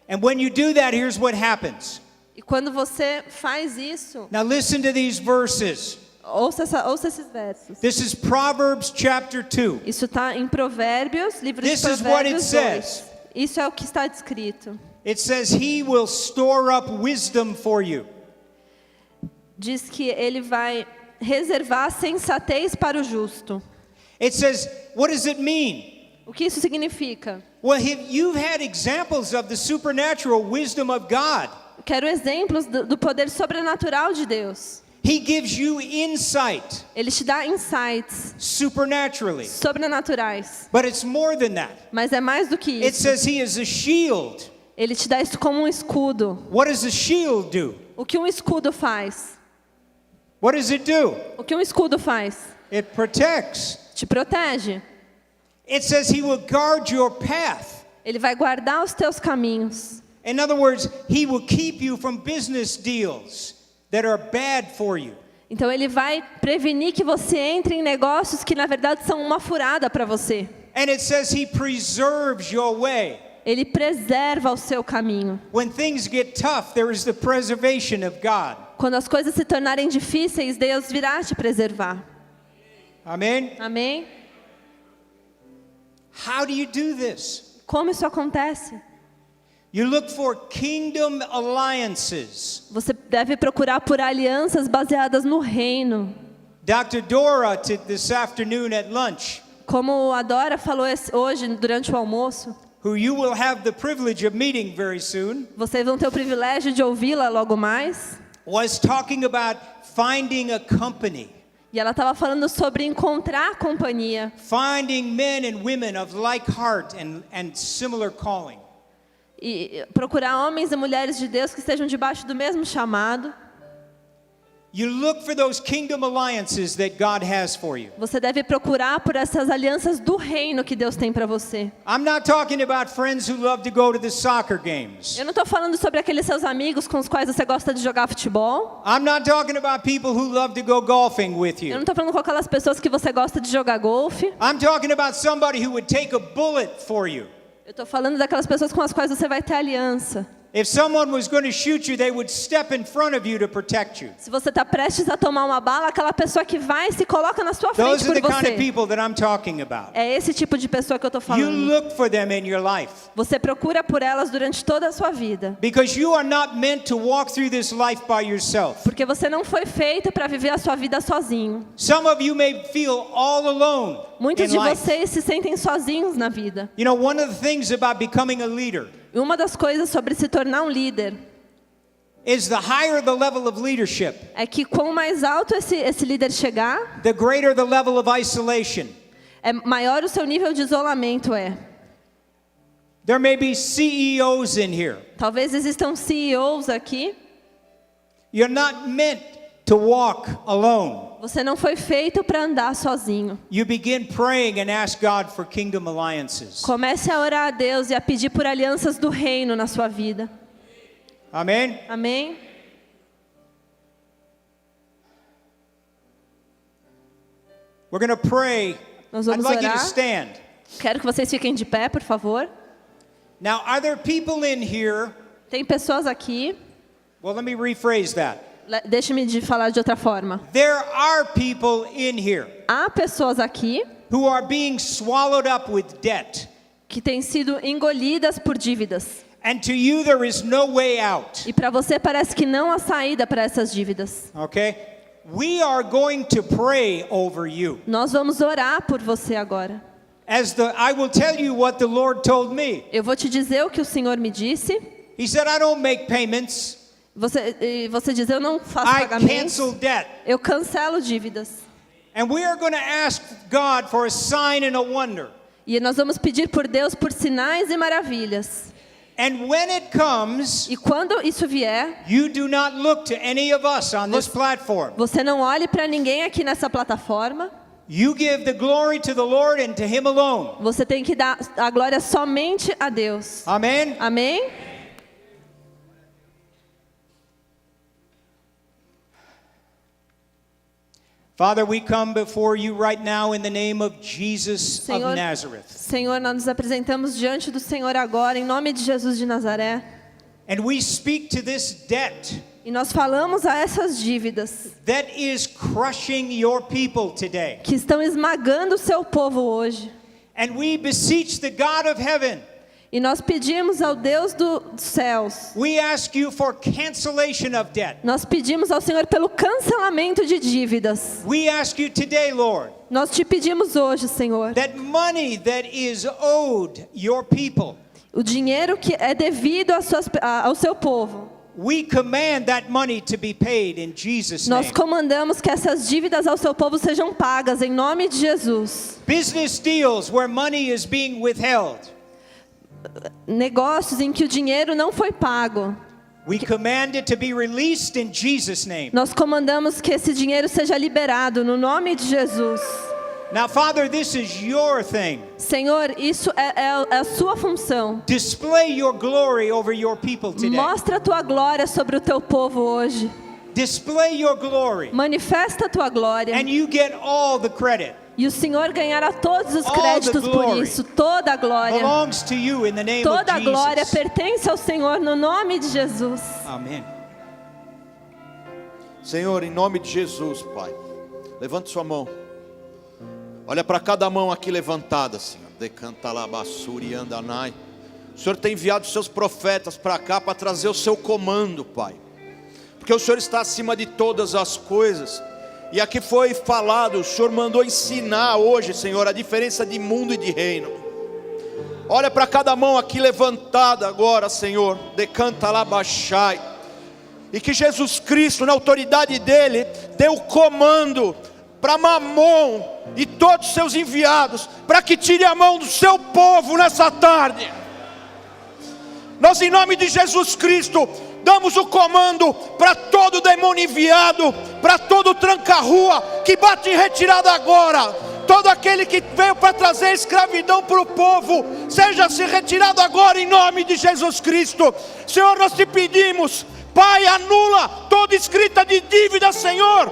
And when you do that, here's what happens. E quando você faz isso, Now listen to these verses. ouça esses versos. This is Proverbs chapter 2. Isso está em Provérbios, livro de This is what it Provérbios 2. says. Isso é o que está descrito. It says, he will store up wisdom for you. Diz que ele vai reservar sensatez para o justo. It says, what does it mean? O que isso significa? Well, you've had examples of the supernatural wisdom of God. Quero exemplos do poder sobrenatural de Deus. He gives you insight Ele te dá insights supernaturally. sobrenaturais. But it's more than that. Mas é mais do que It isso. says he is a shield. Ele te dá isso como um escudo. What does a shield do? O que um escudo faz? What does it do? O que um escudo faz? It protects. Te protege. It says he will guard your path. Ele vai guardar os teus caminhos. In other words, he will keep you from business deals that are bad for you. Então ele vai prevenir que você entre em negócios que na verdade são uma furada para você. And it says he preserves your way. Ele preserva o seu caminho. When things get tough, there is the preservation of God. Quando as coisas se tornarem difíceis, Deus virá te preservar. Amen? Amém? How do you do this? Como isso acontece? You look for kingdom alliances. Você deve procurar por alianças baseadas no reino. Dr. Dora, this afternoon at lunch, Como a Dora falou hoje durante o almoço, who you will have the privilege of meeting very soon, vocês vão ter o privilégio de ouvi-la logo mais. was talking about finding a company, E ela estava falando sobre encontrar a companhia. finding men and women of like heart and similar calling. E procurar homens e mulheres de Deus que estejam debaixo do mesmo chamado. You look for those kingdom alliances that God has for you. Você deve procurar por essas alianças do reino que Deus tem para você. I'm not talking about friends who love to go to the soccer games. Eu não estou falando sobre aqueles seus amigos com os quais você gosta de jogar futebol. I'm not talking about people who love to go golfing with Eu não you. estou falando com aquelas pessoas que você gosta de jogar golfe. I'm talking about somebody who would take a bullet for you. Eu estou falando daquelas pessoas com as quais você vai ter aliança. If someone was going to shoot you, they would step in front of you to protect you. Se você está prestes a tomar uma bala, aquela pessoa que vai se coloca na sua frente Those are por the kind of você. people that I'm talking about. É esse tipo de pessoa que eu estou You falando. look for them in your life. Você procura por elas durante toda a sua vida. Because you are not meant to walk through this life by yourself. Porque você não foi feito para viver a sua vida sozinho. Some of you may feel all alone Muitos in de life. vocês se sentem sozinhos na vida. You know, one of the things about becoming a leader E uma das coisas sobre se tornar um líder is the higher the level of leadership, é que quanto mais alto esse líder chegar, the greater the level of isolation. é maior o seu nível de isolamento é. There may be CEOs in here. Talvez existam CEOs aqui. You're not meant to walk alone. Você não foi feito para andar sozinho. You begin praying and ask God for kingdom alliances. Comece a orar a Deus e a pedir por alianças do reino na sua vida. Amen? Amém? We're going to pray. Nós I'd vamos like you to orar. stand. Quero que vocês fiquem de pé, por favor. Now, are there people in here? Tem pessoas aqui. Well, let me rephrase that. Deixe-me de falar de outra forma. There are people in here Há pessoas aqui who are being swallowed up with debt. que têm sido engolidas por dívidas. And to you, there is no way out. E para você parece que não há saída para essas dívidas. Okay? We are going to pray over you. Nós vamos orar por você agora. I will tell you what the Lord told me. Eu vou te dizer o que o Senhor me disse. He said, I don't make payments. Você diz, eu não faço I pagamentos. cancel debt. Eu cancelo dívidas. And we are going to ask God for a sign and a wonder. E nós vamos pedir por Deus por sinais e maravilhas. And when it comes, E quando isso vier, you do not look to any of us on this platform. você não olhe para ninguém aqui nessa plataforma. You give the glory to the Lord and to Him alone. Você tem que dar a glória somente a Deus. Amen? Amém? Father, we come before you right now in the name of Jesus of Senhor, Nazareth. Senhor, nós nos apresentamos diante do Senhor agora, em nome de Jesus de Nazaré. And we speak to this debt E nós falamos a essas dívidas that is crushing your people today. que estão esmagando o seu povo hoje. And we beseech the God of heaven. E nós pedimos ao Deus dos céus. We ask you for cancellation of debt. Nós pedimos ao Senhor pelo cancelamento de dívidas. We ask you today, Lord, Nós te pedimos hoje, Senhor, that money that is owed your people, o dinheiro que é devido ao seu povo. we command that money to be paid in Jesus' Nós name. comandamos que essas dívidas ao seu povo sejam pagas em nome de Jesus. Business deals where money is being withheld, Negócios em que o dinheiro não foi pago. we command it to be released in Jesus' name. Nós comandamos que esse dinheiro seja liberado no nome de Jesus. Now, Father, this is your thing. Senhor, isso é a sua função. Display your glory over your people today. Mostra a tua glória sobre o teu povo hoje. Display your glory, Manifesta a tua glória. and you get all the credit. E o Senhor ganhará todos os All the créditos por glory isso. Toda a glória. Belongs to you in the name of Toda a glória Jesus. pertence ao Senhor no nome de Jesus. Amen. Senhor, em nome de Jesus, Pai, levante sua mão. Olha para cada mão aqui levantada, Senhor. Decanta lá, basuri, andanai. O Senhor tem enviado os seus profetas para cá para trazer o seu comando, Pai. Porque o Senhor está acima de todas as coisas. E aqui foi falado, o Senhor mandou ensinar hoje, Senhor, a diferença de mundo e de reino. Olha para cada mão aqui levantada agora, Senhor. Decanta lá, baixai. E que Jesus Cristo, na autoridade dele, deu o comando para Mamon e todos os seus enviados, para que tire a mão do seu povo nessa tarde. Nós, em nome de Jesus Cristo, damos o comando para todo demônio enviado, para todo tranca-rua que bate em retirada agora. Todo aquele que veio para trazer escravidão para o povo, seja-se retirado agora em nome de Jesus Cristo. Senhor, nós te pedimos, Pai, anula toda escrita de dívida, Senhor.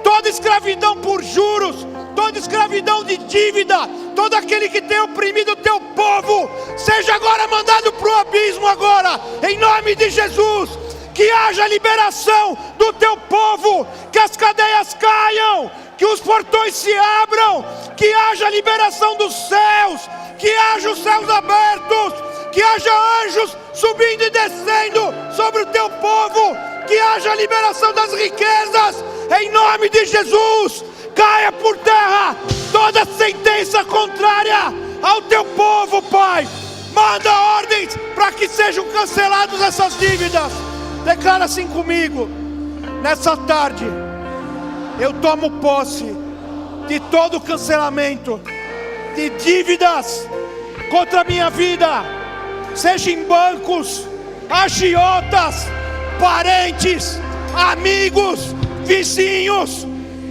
Toda escravidão por juros, toda escravidão de dívida, todo aquele que tem oprimido o teu povo, seja agora mandado para o abismo agora, em nome de Jesus. Que haja liberação do teu povo, que as cadeias caiam, que os portões se abram, que haja liberação dos céus, que haja os céus abertos, que haja anjos subindo e descendo sobre o teu povo, que haja liberação das riquezas, em nome de Jesus. Caia por terra toda sentença contrária ao teu povo, Pai. Manda ordens para que sejam canceladas essas dívidas. Declara assim comigo: nessa tarde eu tomo posse de todo cancelamento de dívidas contra a minha vida, seja em bancos, agiotas, parentes, amigos, vizinhos.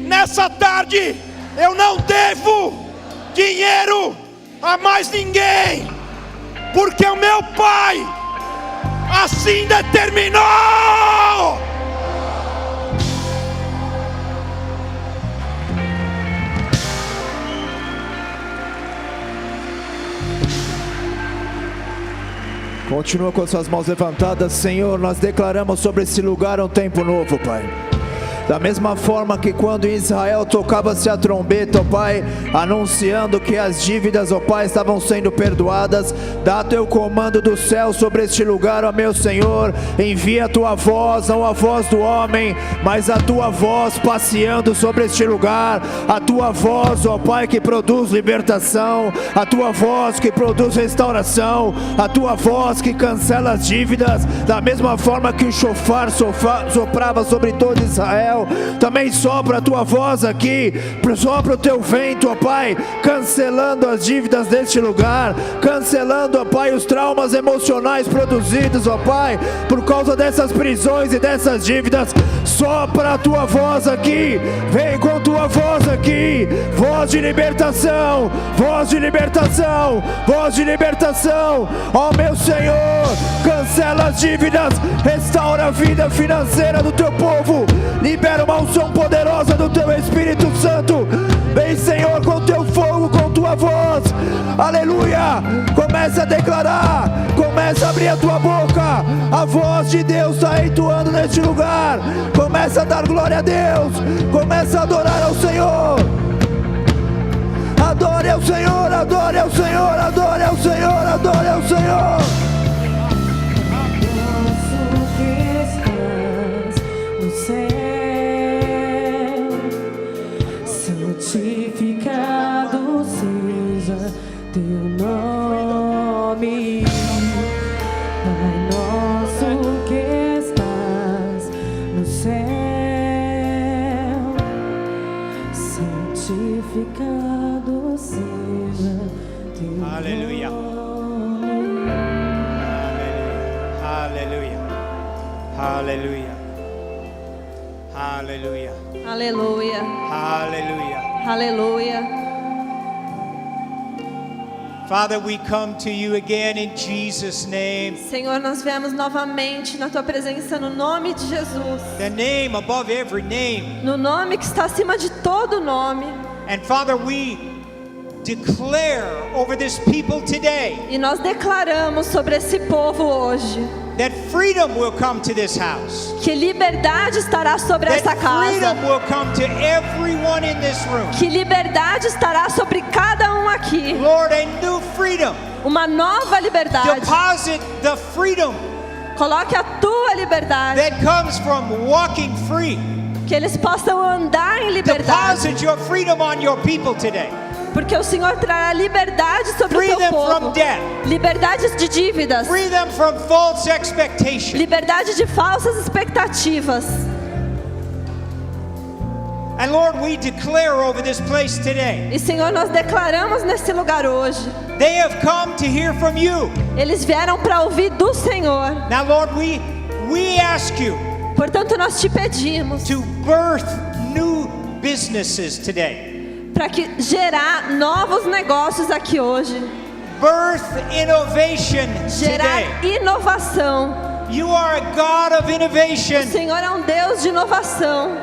Nessa tarde eu não devo dinheiro a mais ninguém, porque o meu Pai assim determinou. Continua com suas mãos levantadas. Senhor, nós declaramos sobre esse lugar um tempo novo, Pai. Da mesma forma que quando em Israel tocava-se a trombeta, ó Pai, anunciando que as dívidas, ó Pai, estavam sendo perdoadas, dá teu comando do céu sobre este lugar, ó meu Senhor. Envia a tua voz, não a voz do homem, mas a tua voz passeando sobre este lugar. A tua voz, ó Pai, que produz libertação, a tua voz que produz restauração, a tua voz que cancela as dívidas. Da mesma forma que o shofar soprava sobre todo Israel, também sopra a tua voz aqui, sopra o teu vento, ó Pai, cancelando as dívidas deste lugar, cancelando, ó Pai, os traumas emocionais produzidos, ó Pai, por causa dessas prisões e dessas dívidas. Sopra a tua voz aqui, vem com tua voz aqui, voz de libertação, voz de libertação, voz de libertação, ó meu Senhor. Cancela as dívidas, restaura a vida financeira do teu povo, libera uma unção poderosa do teu Espírito Santo. Vem, Senhor, com teu fogo, com tua voz, aleluia. Começa a declarar, começa a abrir a tua boca, a voz de Deus está entoando neste lugar. Começa a dar glória a Deus, começa a adorar ao Senhor. Adore ao Senhor, adore ao Senhor, adore ao Senhor, adore ao Senhor. Santificado seja teu nome, Pai nosso que estás no céu. Santificado seja teu Aleluia. nome. Aleluia. Aleluia. Aleluia. Aleluia. Aleluia. Aleluia. Father, we come to you again in Jesus' name. Senhor, nós viemos novamente na tua presença no nome de Jesus, The name above every name. no nome que está acima de todo nome. And Father, we declare over this people today E nós declaramos sobre esse povo hoje that freedom will come to this house. que liberdade estará sobre essa That casa, freedom will come to everyone in this room. que liberdade estará sobre cada um aqui. Lord, a new freedom. Uma nova liberdade. Deposit the freedom Coloque a tua liberdade, that comes from walking free. que eles possam andar em liberdade, Deposit your freedom on your people today. porque o Senhor trará liberdade sobre Free o teu them from povo. debt. Liberdades de dívidas, Free them from false expectation. liberdade de falsas expectativas. And Lord, we declare over this place today, E Senhor, nós declaramos nesse lugar hoje, they have come to hear from you. eles vieram para ouvir do Senhor. Now, Lord, we ask you Portanto, nós te pedimos to birth new businesses today. para que gerar novos negócios aqui hoje, Birth innovation gerar today. inovação. You are a God of O innovation. Senhor é um Deus de inovação.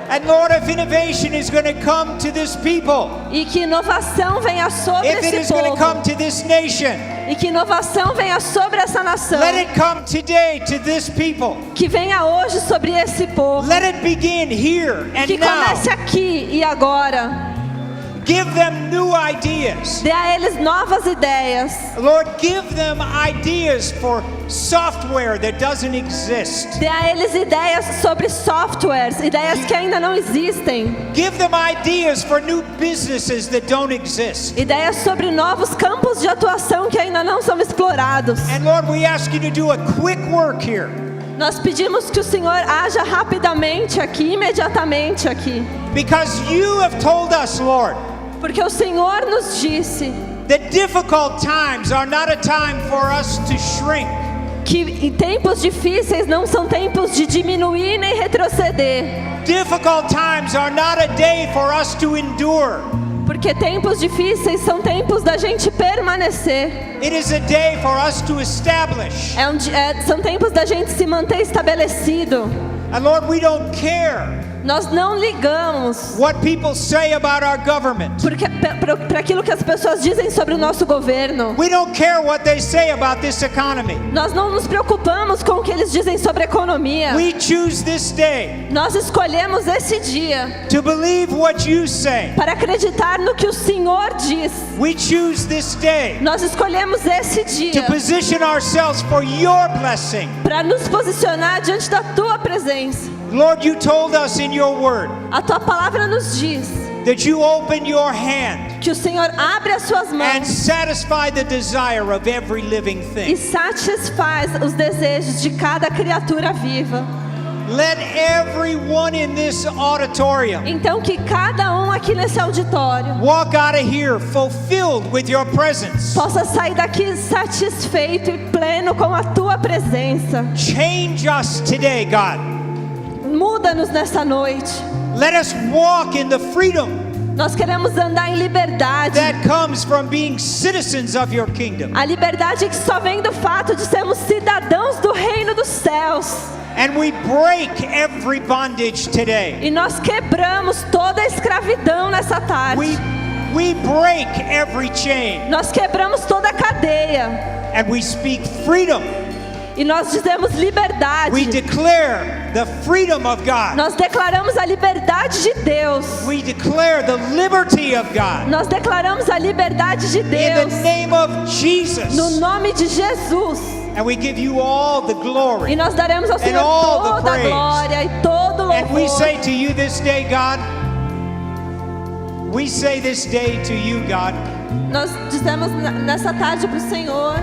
And Lord, if innovation is going to come to this people, E que inovação venha sobre if it esse is going to povo. come to this nation, E que inovação venha sobre essa nação. let it come today to this people. Que venha hoje sobre esse povo. Let it begin here and Que now. comece aqui e agora. Give them new ideas. Dê a eles novas ideias. Lord, give them ideas for software that doesn't exist. Dê a eles ideias sobre softwares, ideias que ainda não existem. Give them ideas for new businesses that don't exist. Ideias sobre novos campos de atuação que ainda não são explorados. And Lord, we ask you to do a quick work here. Nós pedimos que o Senhor haja rapidamente aqui, imediatamente aqui. Because you have told us, Lord, Porque o Senhor nos disse that difficult times are not a time for us to shrink. que em tempos difíceis não são tempos de diminuir nem retroceder. Difficult times are not a day for us to endure. Porque tempos difíceis são tempos da gente permanecer. It is a day for us to establish. São tempos da gente se manter estabelecido. And Lord, we don't care Nós não ligamos what people say about our government. para aquilo que as pessoas dizem sobre o nosso governo. We don't care what they say about this economy. Nós não nos preocupamos com o que eles dizem sobre a economia. We choose this day Nós escolhemos esse dia to believe what you say. para acreditar no que o Senhor diz. We choose this day Nós escolhemos esse to dia position ourselves for your blessing. para nos posicionar diante da tua presença. Lord, you told us in your word A tua palavra nos diz that you open your hand que o Senhor abre as suas and mãos satisfy the desire of every living e thing. satisfaz os desejos de cada criatura viva. Let everyone in this auditorium Então que cada um aqui nesse auditório walk out of here fulfilled with your presence. possa sair daqui satisfeito e pleno com a tua presença. Change us today, God. Muda-nos nessa noite. Let us walk in the freedom Nós queremos andar em liberdade. that comes from being citizens of your kingdom. A liberdade que só vem do fato de sermos cidadãos do reino dos céus. And we break every bondage today. E nós quebramos toda a escravidão nessa tarde. We break every chain Nós quebramos toda a cadeia. and we speak freedom. E nós dizemos liberdade. We declare the freedom of God. Nós declaramos a liberdade de Deus. We declare the liberty of God. Nós declaramos a liberdade de In Deus. the name of Jesus. No nome de Jesus. And we give you all the E glory. nós daremos ao Senhor all the toda a praise. glória e todo And we louvor. say to you this day, God, we say this day to you, God, Nós dizemos nessa tarde para o Senhor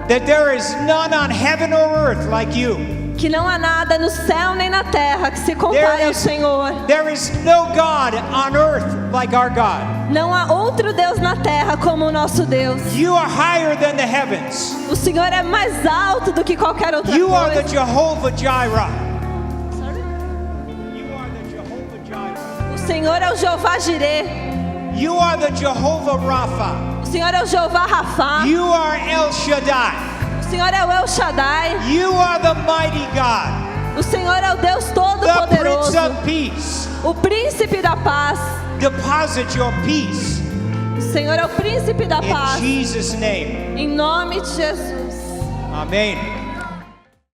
that there is none on heaven or earth like you. que não há nada no céu nem na terra que se compare ao Senhor. There is no God on earth like our God. Não há outro Deus na terra como o nosso Deus. You are higher than the heavens. O Senhor é mais alto do que qualquer outra You are the coisa. Jehovah Jireh. You are the Jehovah Jireh. O Senhor é o Jeová Jireh. You are the Jehovah Rapha. O Senhor é o Jeová Rafá. You are El Shaddai. O Senhor é o El Shaddai. You are the mighty God, O Senhor é o Deus the Prince Todo-Poderoso. of Peace. O Príncipe da Paz. Deposit your peace O Senhor é o Príncipe da in Paz. Jesus' name. Em nome de Jesus. Amen.